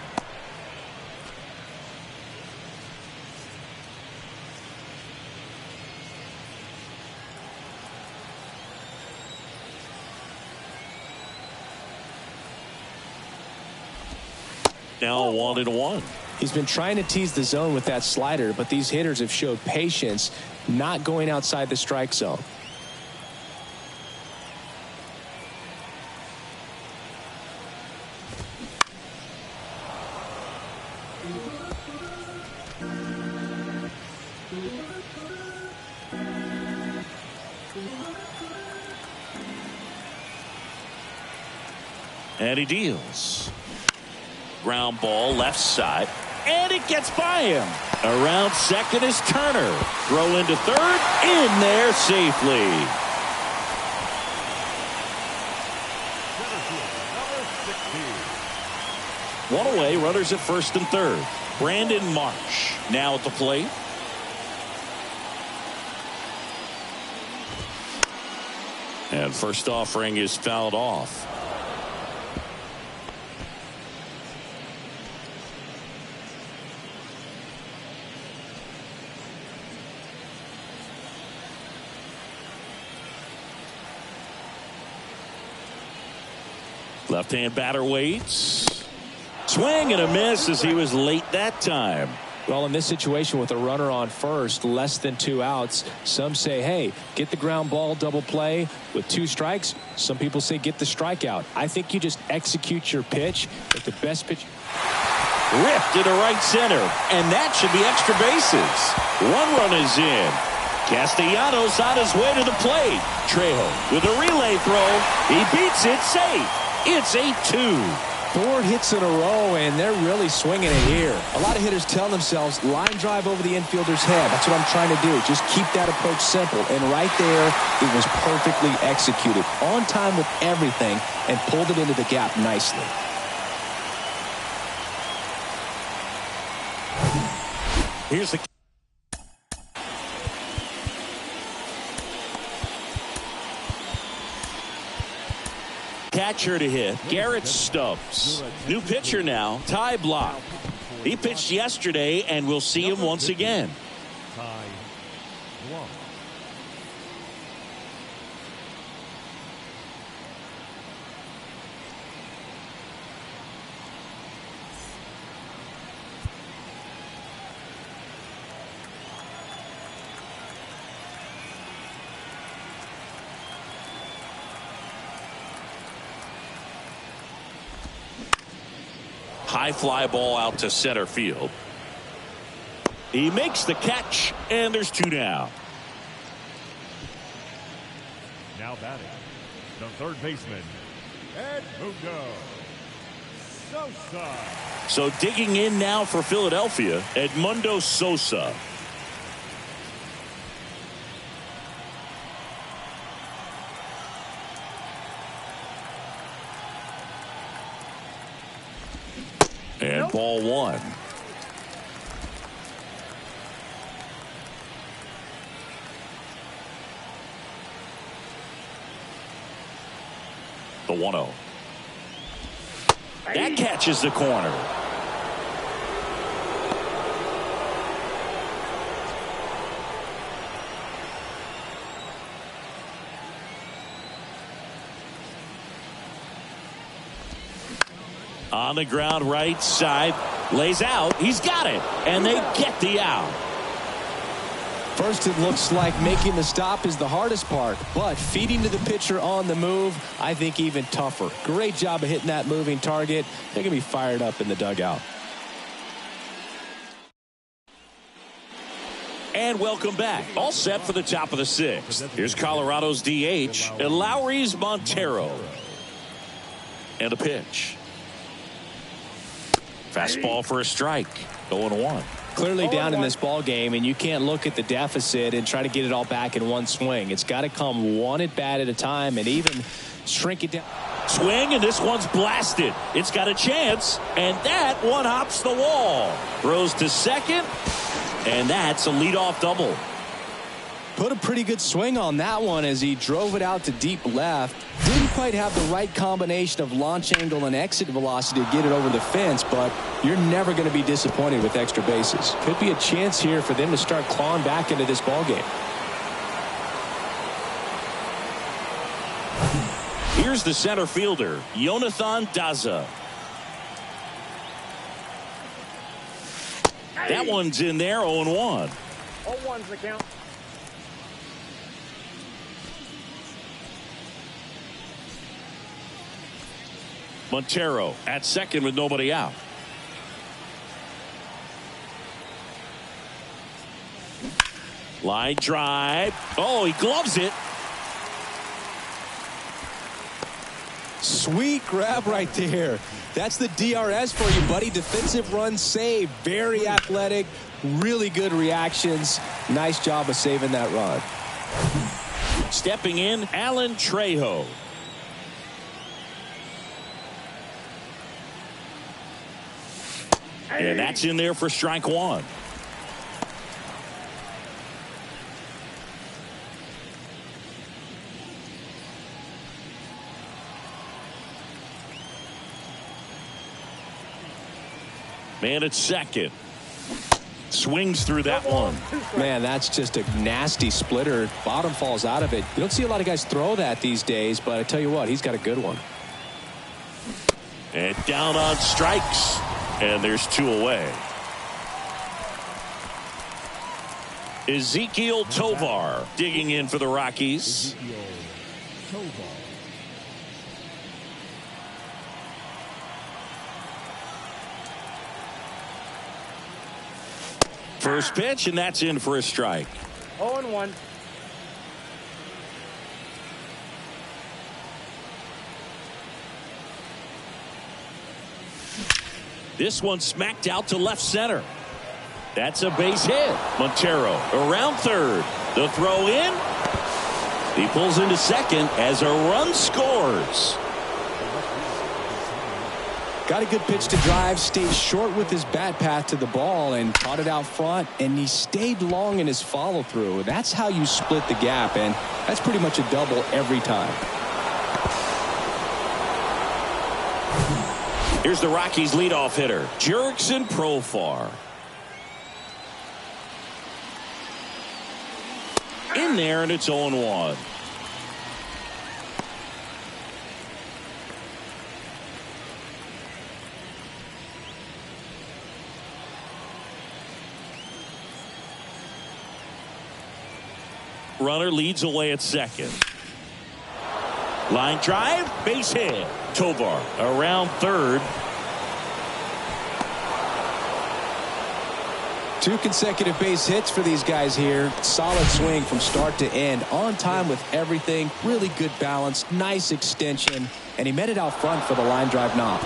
Now 1-1. He's been trying to tease the zone with that slider, but these hitters have showed patience, not going outside the strike zone. And he deals. Ground ball left side. And it gets by him. Around second is Turner. Throw into third. In there safely. One away. Runners at first and third. Brandon Marsh now at the plate. And first offering is fouled off. Left-hand batter waits. Swing and a miss as he was late that time. Well, in this situation with a runner on first, less than 2 outs, some say, hey, get the ground ball double play with 2 strikes. Some people say get the strikeout. I think you just execute your pitch at the best pitch. Ripped into right center, and that should be extra bases. 1 run is in. Castellanos on his way to the plate. Trejo with a relay throw. He beats it safe. It's 8-2. 4 hits in a row, and they're really swinging it here. A lot of hitters tell themselves, line drive over the infielder's head. That's what I'm trying to do. Just keep that approach simple. And right there, it was perfectly executed. On time with everything, and pulled it into the gap nicely. Here's the catcher to hit. Garrett Stubbs. New pitcher now. Ty Block. He pitched yesterday, and we'll see him once again. Ty Block. High fly ball out to center field. He makes the catch, and there's two down. Now batting, the third baseman, Edmundo Sosa. So digging in now for Philadelphia, Edmundo Sosa. And ball one. The 1-0. That catches the corner. On the ground, right side, lays out. He's got it, and they get the out. First, it looks like making the stop is the hardest part, but feeding to the pitcher on the move, I think even tougher. Great job of hitting that moving target. They're going to be fired up in the dugout. And welcome back. All set for the top of the sixth. Here's Colorado's DH, Lowry's Montero. And a pitch. Fastball for a strike. 0-1. Clearly down in this ball game, and you can't look at the deficit and try to get it all back in one swing. It's got to come one at bat at a time and even shrink it down. Swing, and this one's blasted. It's got a chance, and that one hops the wall. Throws to second, and that's a leadoff double. Put a pretty good swing on that one as he drove it out to deep left. Didn't quite have the right combination of launch angle and exit velocity to get it over the fence, but you're never going to be disappointed with extra bases. Could be a chance here for them to start clawing back into this ball game. Here's the center fielder, Jonathan Daza. That one's in there, 0-1. 0-1's the count. Montero at second with nobody out. Line drive. Oh, he gloves it. Sweet grab right there. That's the DRS for you, buddy. Defensive run save. Very athletic. Really good reactions. Nice job of saving that run. Stepping in, Alan Trejo. And that's in there for strike one. Man at second. Swings through that one. Man, that's just a nasty splitter. Bottom falls out of it. You don't see a lot of guys throw that these days, but I tell you what, he's got a good one. And down on strikes. And there's two away. Ezequiel Tovar digging in for the Rockies. First pitch, and that's in for a strike. 0-1. This one smacked out to left center. That's a base hit. Montero around third. The throw in. He pulls into second as a run scores. Got a good pitch to drive, stayed short with his bat path to the ball and caught it out front, and he stayed long in his follow through. That's how you split the gap, and that's pretty much a double every time. Here's the Rockies leadoff hitter, Jurickson Profar. In there, and it's 0-1. Runner leads away at second. Line drive, base hit. Tovar around third. 2 consecutive base hits for these guys here. Solid swing from start to end. On time with everything. Really good balance. Nice extension. And he met it out front for the line drive knock.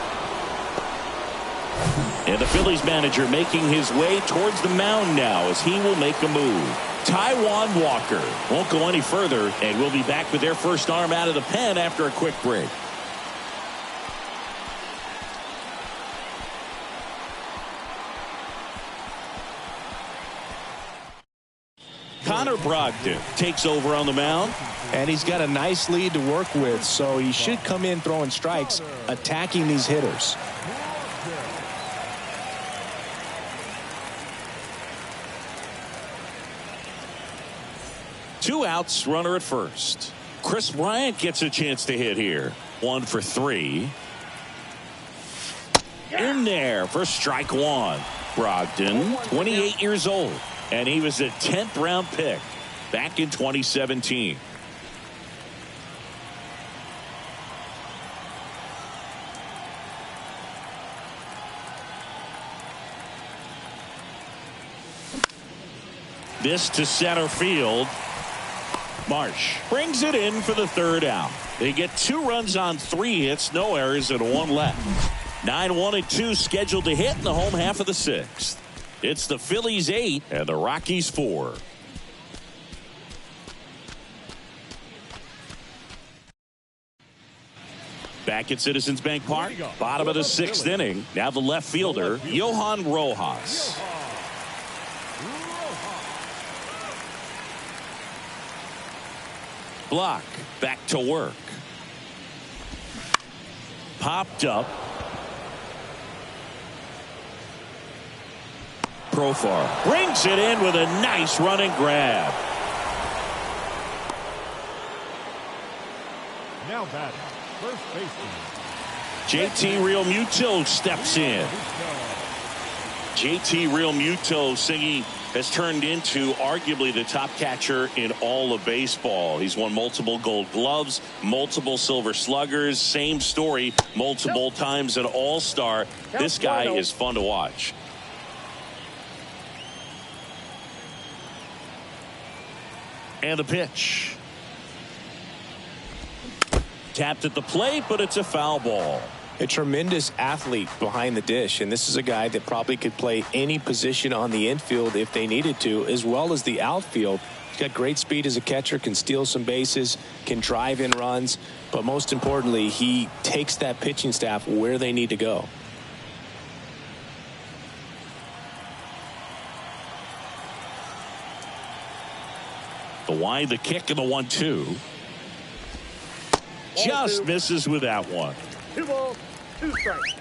And the Phillies manager making his way towards the mound now as he will make a move. Taijuan Walker won't go any further, and we'll be back with their first arm out of the pen after a quick break. Connor Brogdon takes over on the mound. And he's got a nice lead to work with, so he should come in throwing strikes, attacking these hitters. Two outs, runner at first. Chris Bryant gets a chance to hit here. 1 for 3. In there for strike 1. Brogdon, 28 years old, and he was a 10th round pick back in 2017. This to center field. Marsh brings it in for the 3rd out. They get 2 runs on 3 hits, no errors, and 1 left. 9-1-2 scheduled to hit in the home half of the 6th. It's the Phillies 8 and the Rockies 4. Back at Citizens Bank Park, bottom of the 6th inning. Now the left fielder, Johan Rojas. Block, back to work. Popped up. Profar brings it in with a nice running grab. Now batting, first baseman. JT Realmuto steps in. JT Realmuto singing has turned into arguably the top catcher in all of baseball. He's won multiple Gold Gloves, multiple Silver Sluggers, same story, multiple times an All-Star. This guy is fun to watch. And the pitch. Tapped at the plate, but it's a foul ball. A tremendous athlete behind the dish, and this is a guy that probably could play any position on the infield if they needed to, as well as the outfield. He's got great speed as a catcher, can steal some bases, can drive in runs, but most importantly, he takes that pitching staff where they need to go. The wide, the kick, and the 1-2. Just misses with that one. 2 balls, 2 strikes.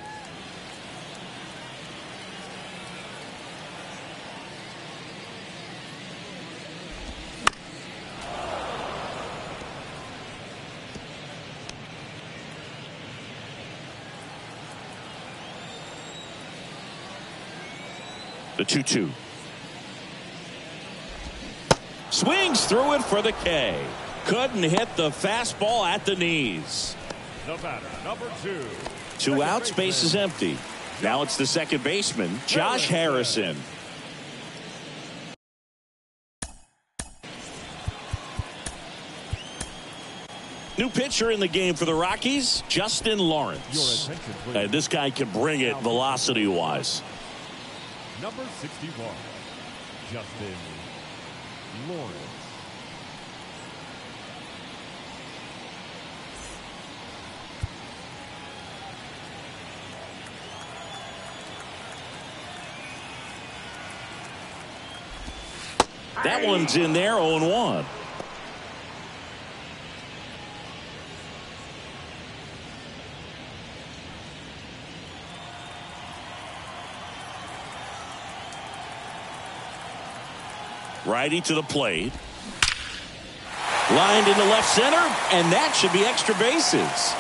The 2-2. Swings through it for the K. Couldn't hit the fastball at the knees. The batter, number 2. 2 outs, base is empty. Now it's the second baseman, Josh Harrison. New pitcher in the game for the Rockies, Justin Lawrence. And this guy can bring it velocity-wise. Number 61, Justin Lawrence. That one's in there, 0-1. Righty to the plate. Lined into left center, and that should be extra bases.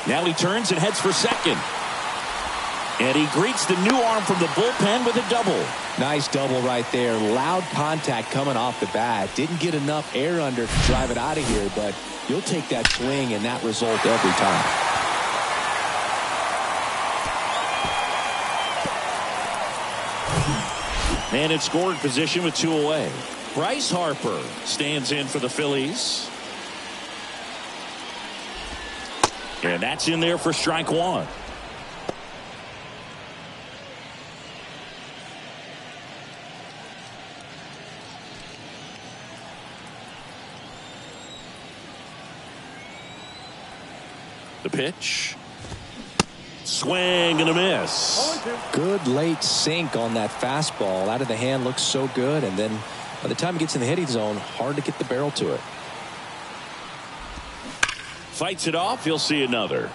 Now he turns and heads for second. And he greets the new arm from the bullpen with a double. Nice double right there. Loud contact coming off the bat. Didn't get enough air under to drive it out of here, but you'll take that swing and that result every time. Man in scoring position with 2 away. Bryce Harper stands in for the Phillies. And that's in there for strike 1. The pitch. Swing and a miss. Good late sink on that fastball. Out of the hand, looks so good, and then by the time it gets in the hitting zone, hard to get the barrel to it. Fights it off. He'll see another.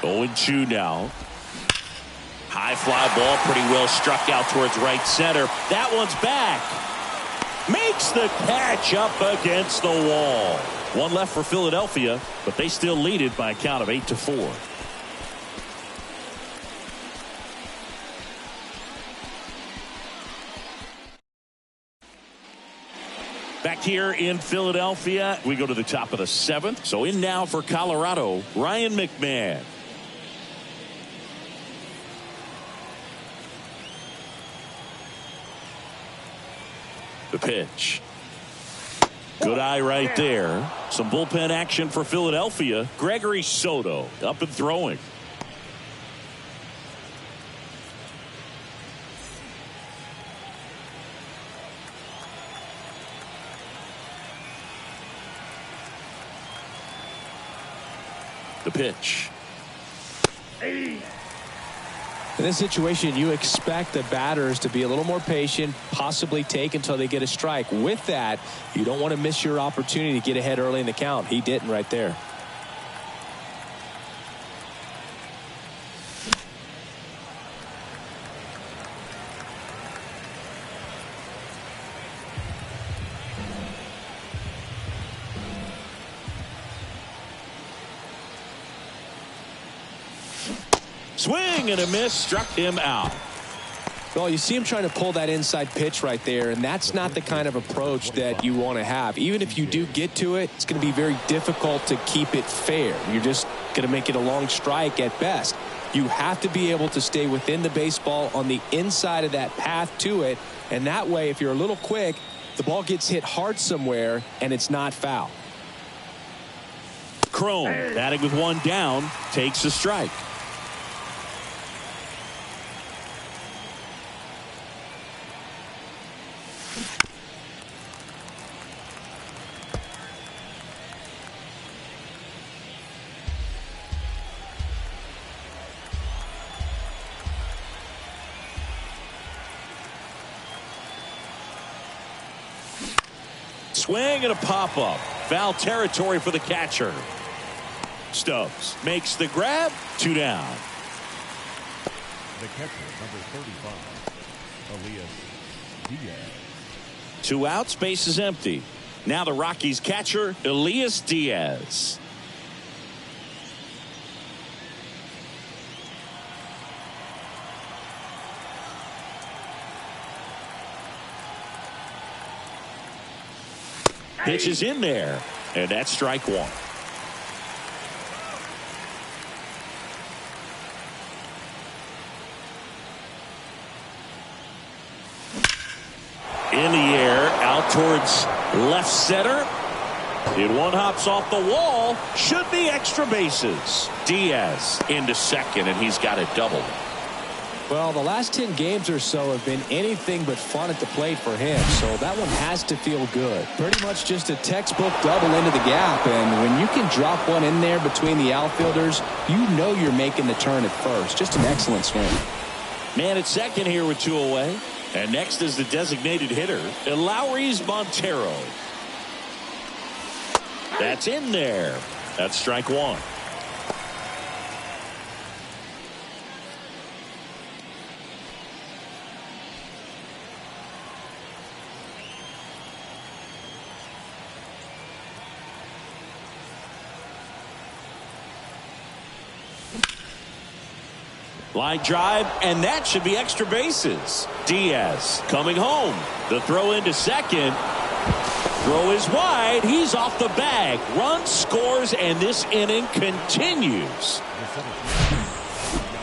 Going 2 now. High fly ball, pretty well struck out towards right center. That one's back. Makes the catch up against the wall. One left for Philadelphia, but they still lead it by a count of 8-4. Back here in Philadelphia, we go to the top of the 7th. So in now for Colorado, Ryan McMahon. The pitch. Good eye right there. Some bullpen action for Philadelphia. Gregory Soto up and throwing. The pitch. In this situation, you expect the batters to be a little more patient, possibly take until they get a strike. With that, you don't want to miss your opportunity to get ahead early in the count. He didn't right there. Swing and a miss, struck him out. Well, you see him trying to pull that inside pitch right there, and that's not the kind of approach that you want to have. Even if you do get to it, it's going to be very difficult to keep it fair. You're just going to make it a long strike at best. You have to be able to stay within the baseball on the inside of that path to it, and that way, if you're a little quick, the ball gets hit hard somewhere, and it's not foul. Crone, batting with 1 down, takes a strike. Swing and a pop-up. Foul territory for the catcher. Stubbs makes the grab. 2 down. The catcher, number 35, Elias Diaz. 2 outs, base is empty. Now the Rockies catcher, Elias Diaz. Pitch is in there, and that's strike 1. In the air, out towards left center. And one hops off the wall. Should be extra bases. Diaz into second, and he's got a double. Well, the last 10 games or so have been anything but fun at the plate for him, so that one has to feel good. Pretty much just a textbook double into the gap, and when you can drop one in there between the outfielders, you know you're making the turn at first. Just an excellent swing. Man at second here with 2 away. And next is the designated hitter, Lowry's Montero. That's in there. That's strike one. Line drive, and that should be extra bases. Diaz coming home. The throw into second. Throw is wide. He's off the bag. Run scores, and this inning continues.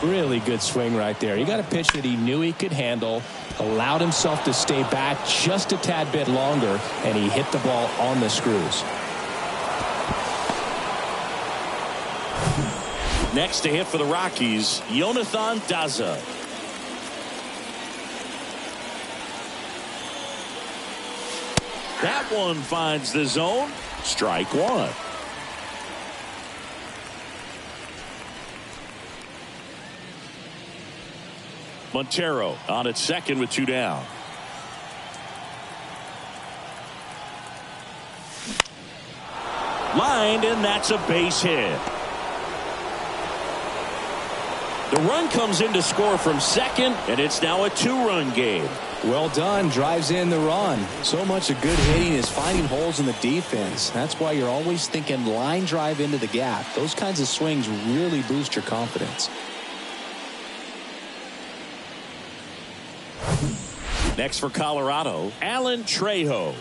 Really good swing right there. He got a pitch that he knew he could handle, allowed himself to stay back just a tad bit longer, and he hit the ball on the screws. Next to hit for the Rockies, Jonathan Daza. That one finds the zone. Strike one. Montero on at second with 2 down. Lined, and that's a base hit. The run comes in to score from second, and it's now a 2-run game. Well done. Drives in the run. So much of good hitting is finding holes in the defense. That's why you're always thinking line drive into the gap. Those kinds of swings really boost your confidence. Next for Colorado, Alan Trejo.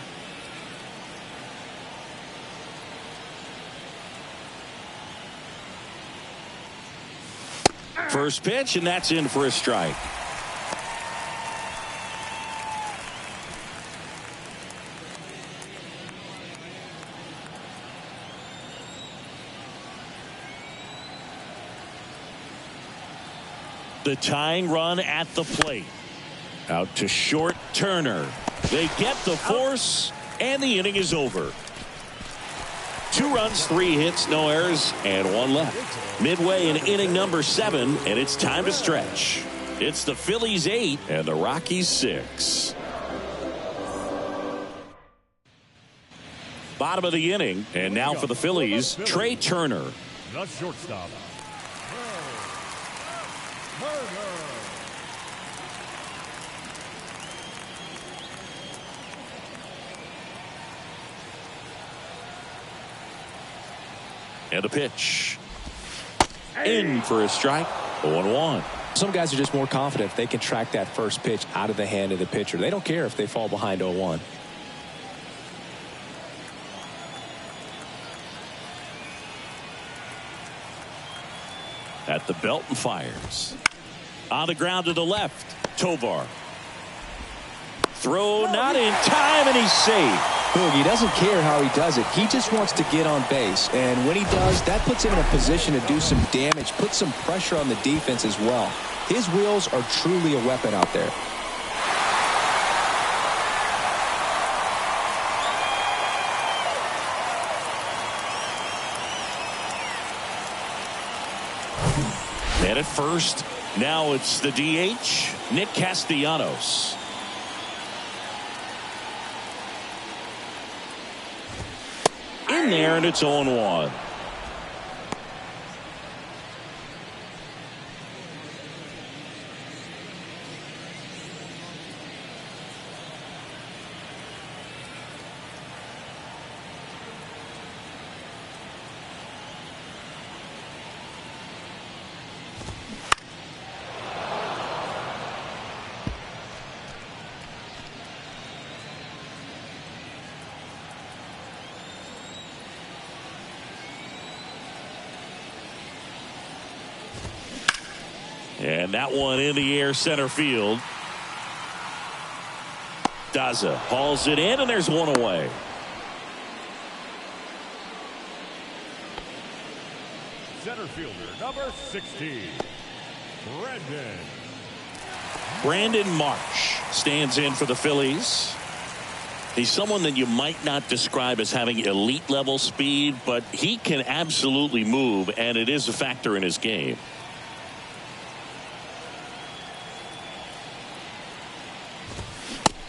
First pitch, and that's in for a strike. The tying run at the plate. Out to short, Turner. They get the force, and the inning is over. 2 runs, 3 hits, no errors, and 1 left. Midway in inning number 7, and it's time to stretch. It's the Phillies 8 and the Rockies 6. Bottom of the inning, and now for the Phillies, Trey Turner. The shortstop. And a pitch. In for a strike. 0-1. Some guys are just more confident if they can track that first pitch out of the hand of the pitcher. They don't care if they fall behind 0-1. At the belt and fires. On the ground to the left. Tovar. Throw not in time, and he's safe. He doesn't care how he does it. He just wants to get on base. And when he does, that puts him in a position to do some damage, put some pressure on the defense as well. His wheels are truly a weapon out there. And at first, now it's the DH, Nick Castellanos. In there, and it's 0-1. And that one in the air center field. Daza hauls it in, and there's 1 away. Center fielder number 16, Brandon Brandon Marsh stands in for the Phillies. He's someone that you might not describe as having elite level speed, but he can absolutely move, and it is a factor in his game.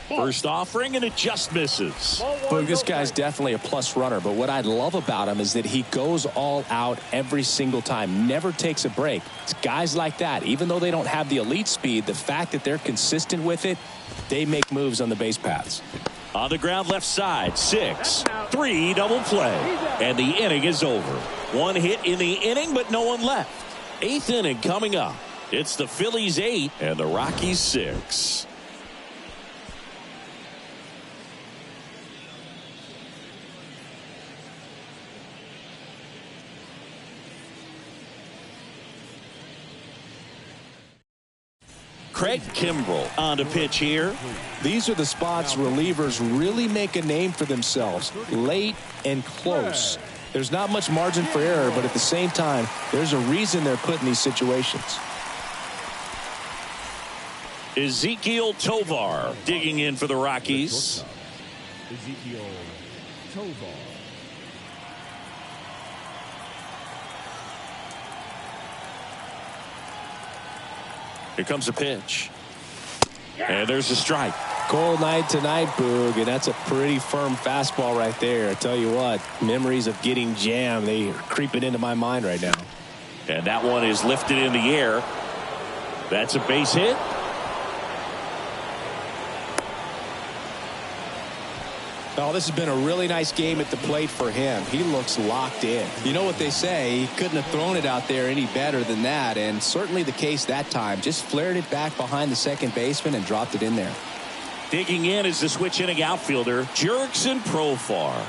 First offering, and it just misses. Well, this guy's definitely a plus runner, but what I love about him is that he goes all out every single time, never takes a break. It's guys like that, even though they don't have the elite speed, the fact that they're consistent with it, they make moves on the base paths. On the ground left side, 6-3 double play, and the inning is over. One hit in the inning, but no one left. 8th inning coming up. It's the Phillies 8 and the Rockies 6. Craig Kimbrell on to pitch here. These are the spots relievers really make a name for themselves. Late and close. There's not much margin for error, but at the same time, there's a reason they're put in these situations. Ezequiel Tovar digging in for the Rockies. Ezequiel Tovar. Here comes a pitch. And there's a strike. Cold night tonight, Boog, and that's a pretty firm fastball right there. I tell you what, memories of getting jammed, they are creeping into my mind right now. And that one is lifted in the air. That's a base hit. Oh, this has been a really nice game at the plate for him. He looks locked in. You know what they say, he couldn't have thrown it out there any better than that, and certainly the case that time. Just flared it back behind the second baseman and dropped it in there. Digging in is the switch hitting outfielder, Jurickson Profar.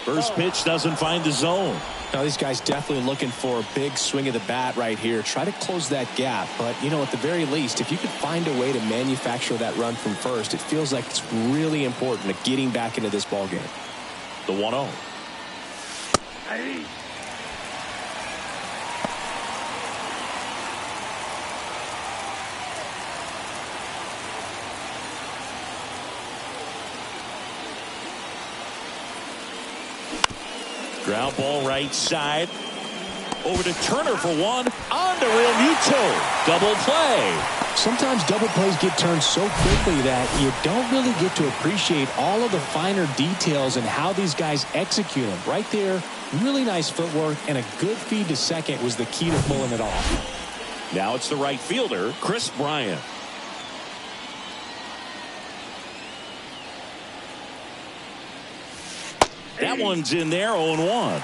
First pitch doesn't find the zone. Now these guys definitely looking for a big swing of the bat right here. Try to close that gap. But, you know, at the very least, if you could find a way to manufacture that run from first, it feels like it's really important to getting back into this ball game. The 1-0. Ground ball right side. Over to Turner for one. On to Realmuto. Double play. Sometimes double plays get turned so quickly that you don't really get to appreciate all of the finer details and how these guys execute them. Right there, really nice footwork, and a good feed to second was the key to pulling it off. Now it's the right fielder, Chris Bryant. That one's in there, 0-1.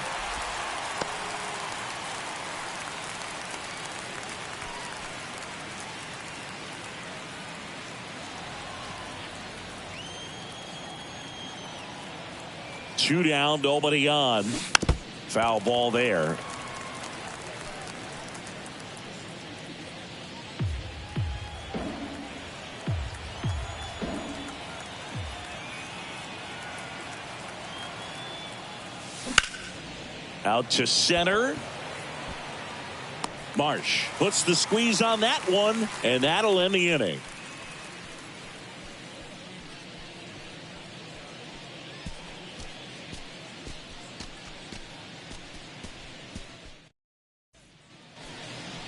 Two down, nobody on. Foul ball there. Out to center. Marsh puts the squeeze on that one, and that'll end the inning.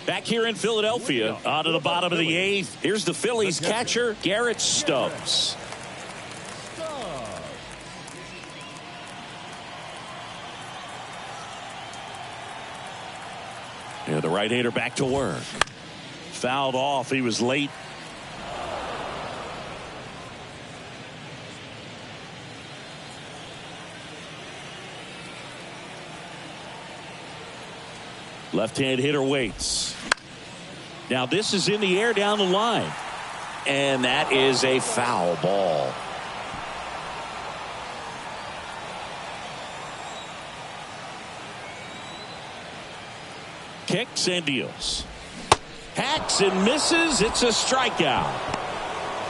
Back here in Philadelphia, out of the bottom of the 8th. Here's the Phillies catcher, Garrett Stubbs. Yeah, the right-hander back to work. Fouled off. He was late. Left-hand hitter waits. Now this is in the air down the line. And that is a foul ball. Kicks and deals. Hacks and misses. It's a strikeout.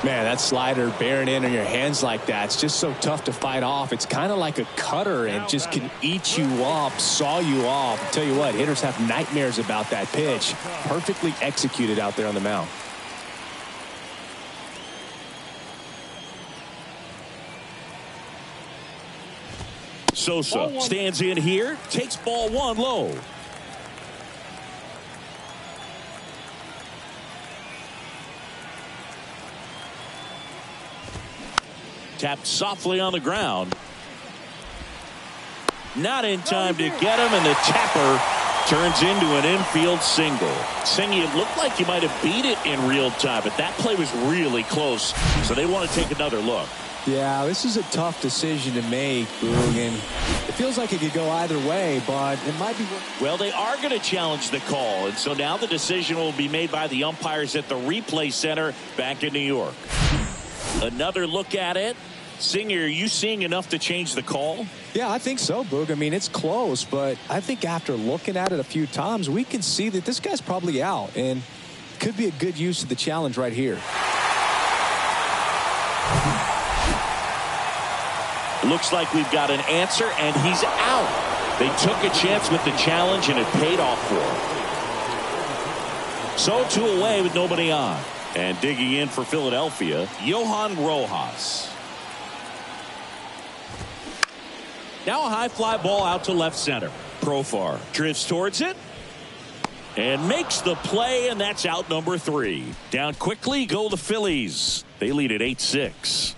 Man, that slider bearing in on your hands like that, it's just so tough to fight off. It's kind of like a cutter and just can eat you up, saw you off. I'll tell you what, hitters have nightmares about that pitch. Perfectly executed out there on the mound. Sosa stands in here, takes ball one low. Tapped softly on the ground. Not in time to get him, and the tapper turns into an infield single. Singy, it looked like you might have beat it in real time, but that play was really close, so they want to take another look. Yeah, this is a tough decision to make, Boog, and it feels like it could go either way, but it might be. Well, they are going to challenge the call, and so now the decision will be made by the umpires at the replay center back in New York. Another look at it. Singer, are you seeing enough to change the call? Yeah, I think so, Boog. I mean, it's close, but I think after looking at it a few times, we can see that this guy's probably out, and could be a good use of the challenge right here. Looks like we've got an answer, and he's out. They took a chance with the challenge, and it paid off for them. So 2 away with nobody on. And digging in for Philadelphia, Johan Rojas. Now a high fly ball out to left center. Profar drifts towards it and makes the play, and that's out number 3. Down quickly go the Phillies. They lead at 8-6.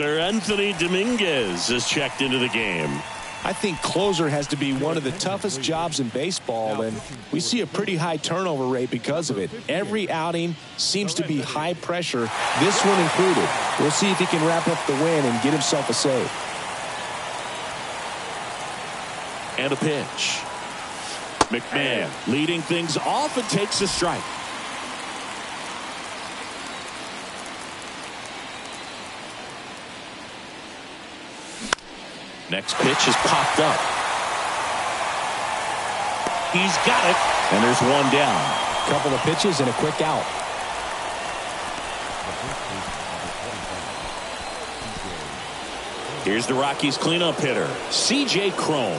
Anthony Dominguez is checked into the game. I think closer has to be one of the toughest jobs in baseball, and we see a pretty high turnover rate because of it. Every outing seems to be high pressure, this one included. We'll see if he can wrap up the win and get himself a save. And a pitch. McMahon leading things off and takes a strike. Next pitch is popped up. He's got it, and there's one down. Couple of pitches and a quick out. Here's the Rockies cleanup hitter, C.J. Cron.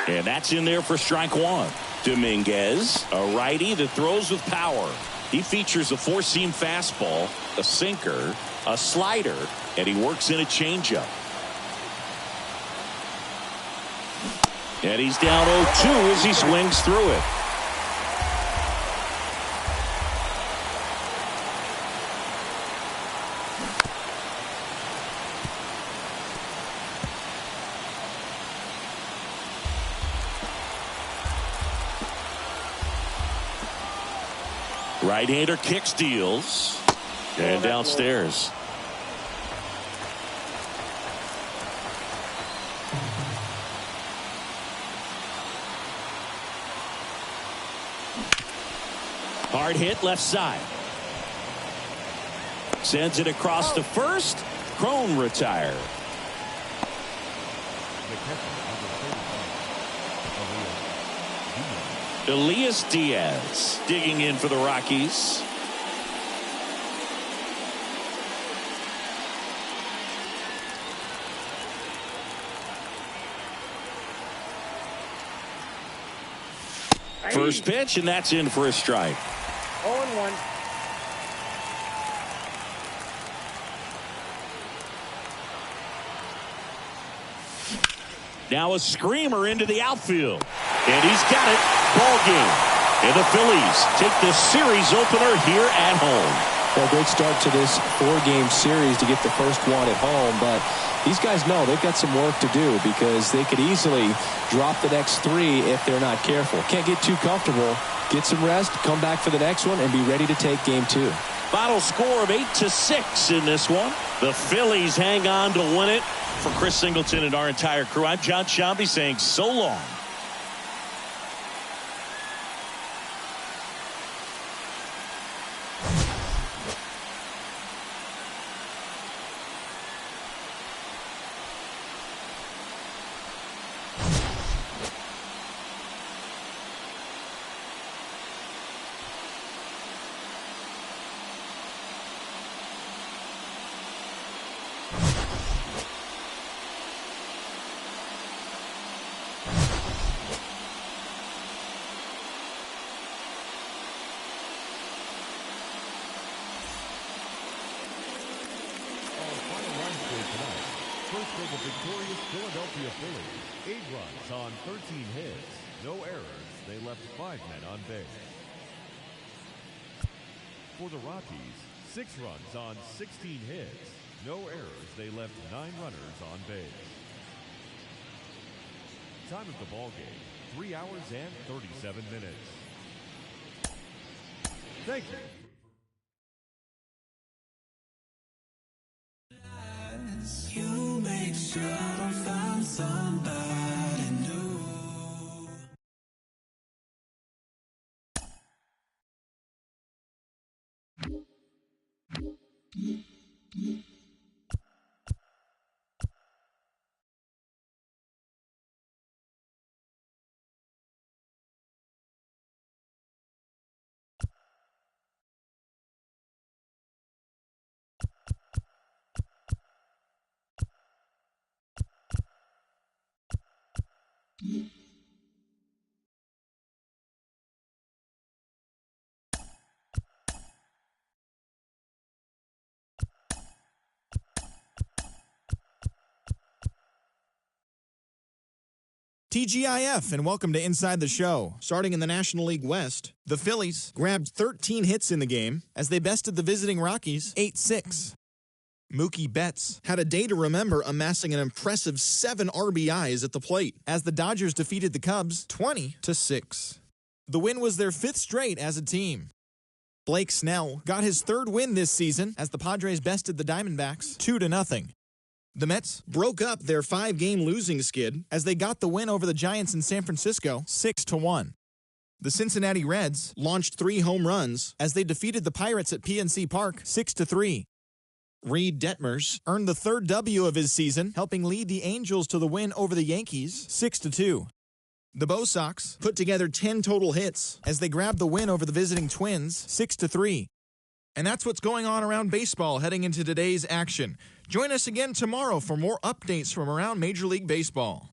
And that's in there for strike 1. Dominguez, a righty that throws with power. He features a 4-seam fastball, a sinker, a slider, and he works in a changeup. And he's down 0-2 as he swings through it. Right-hander kick steals. And downstairs. Hard hit left side. Sends it across to first. Cron retired. Elias Diaz digging in for the Rockies. First pitch, and that's in for a strike. 0-1. Now a screamer into the outfield. And he's got it. Ball game. And the Phillies take the series opener here at home. Well, great start to this 4-game series to get the first one at home, but these guys know they've got some work to do because they could easily drop the next 3 if they're not careful. Can't get too comfortable. Get some rest, come back for the next one, and be ready to take game 2. Final score of 8-6 in this one. The Phillies hang on to win it. For Chris Singleton and our entire crew, I'm John Shambi saying so long. first for the victorious Philadelphia Phillies. 8 runs on 13 hits. No errors. They left 5 men on base. For the Rockies, 6 runs on 16 hits. No errors. They left 9 runners on base. Time of the ball game, 3 hours and 37 minutes. Thank you. You make sure I don't find somebody new. TGIF, and welcome to Inside the Show. Starting in the National League West, the Phillies grabbed 13 hits in the game as they bested the visiting Rockies 8-6. Mookie Betts had a day to remember, amassing an impressive 7 RBIs at the plate as the Dodgers defeated the Cubs 20-6. The win was their 5th straight as a team. Blake Snell got his 3rd win this season as the Padres bested the Diamondbacks 2-0. The Mets broke up their 5-game losing skid as they got the win over the Giants in San Francisco 6-1. The Cincinnati Reds launched 3 home runs as they defeated the Pirates at PNC Park 6-3. Reed Detmers earned the 3rd W of his season, helping lead the Angels to the win over the Yankees 6-2. The Bo Sox put together 10 total hits as they grabbed the win over the visiting Twins 6-3. And that's what's going on around baseball heading into today's action. Join us again tomorrow for more updates from around Major League Baseball.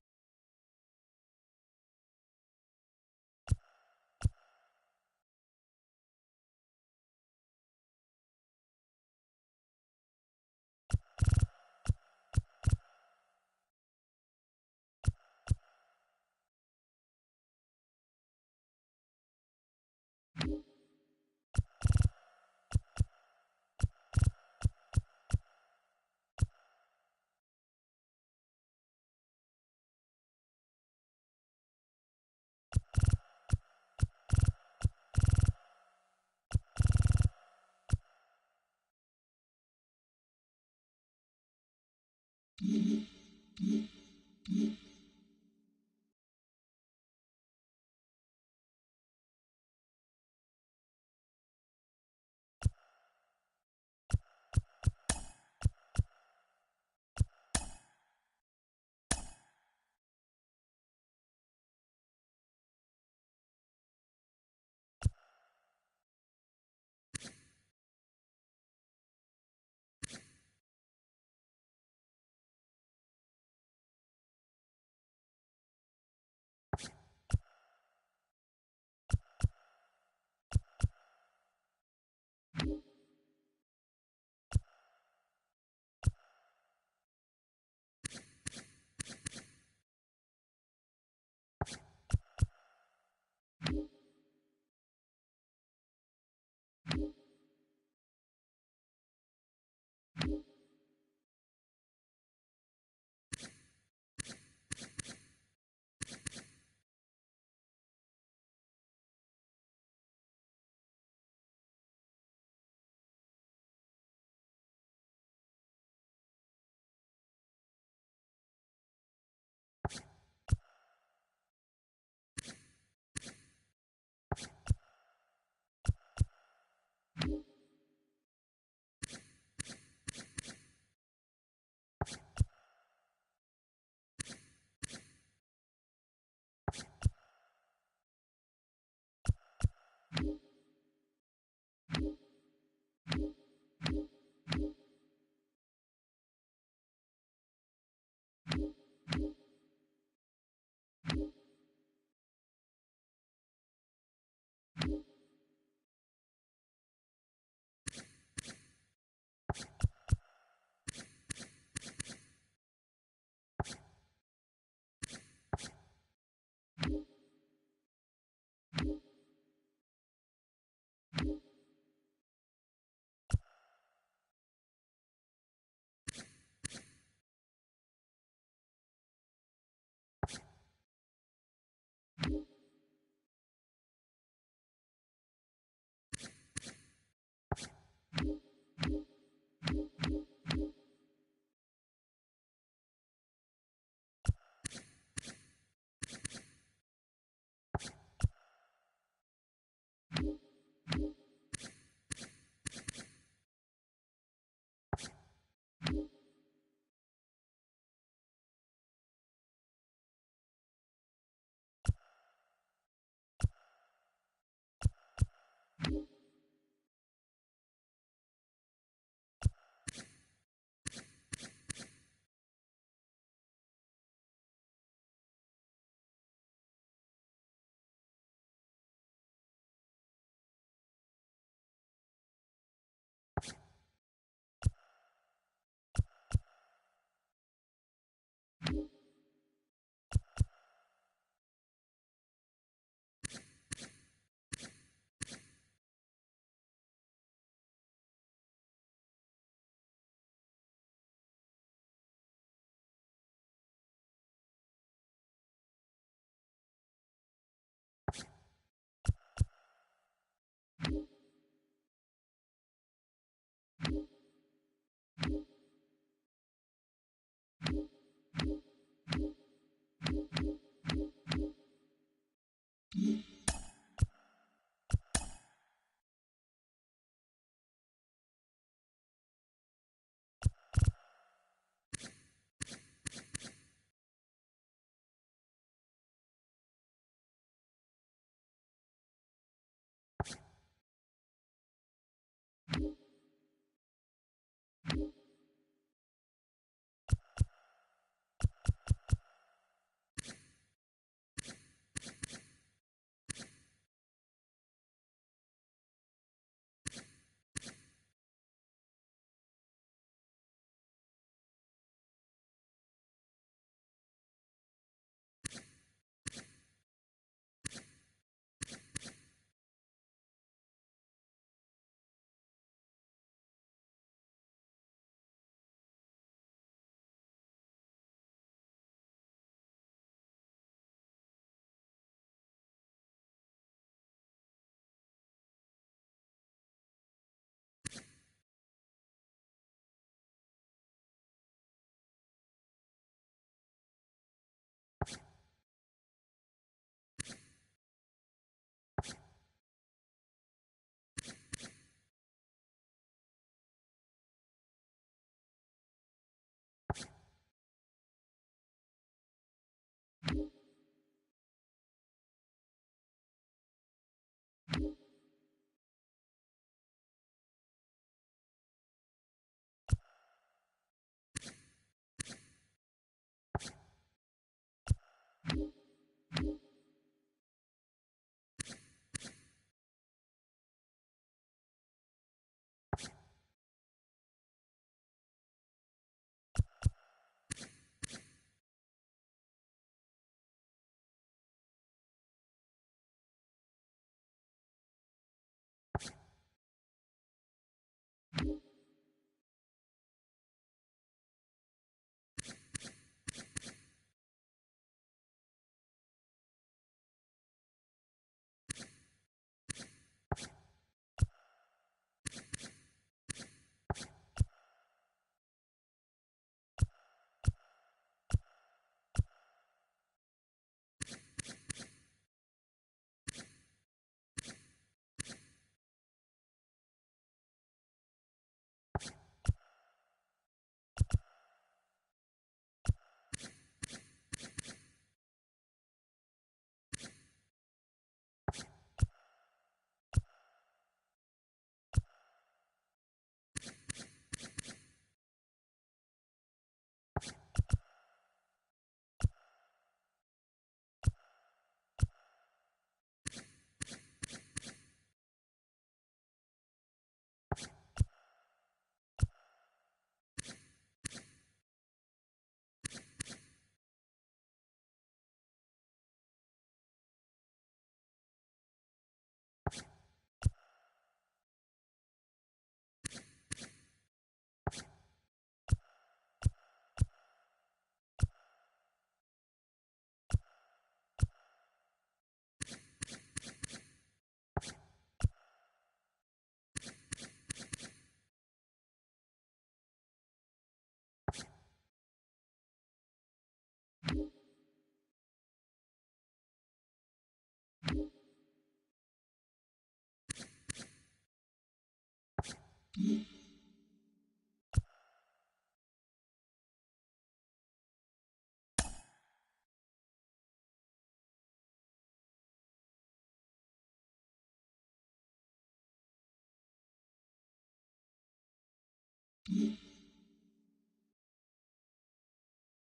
you.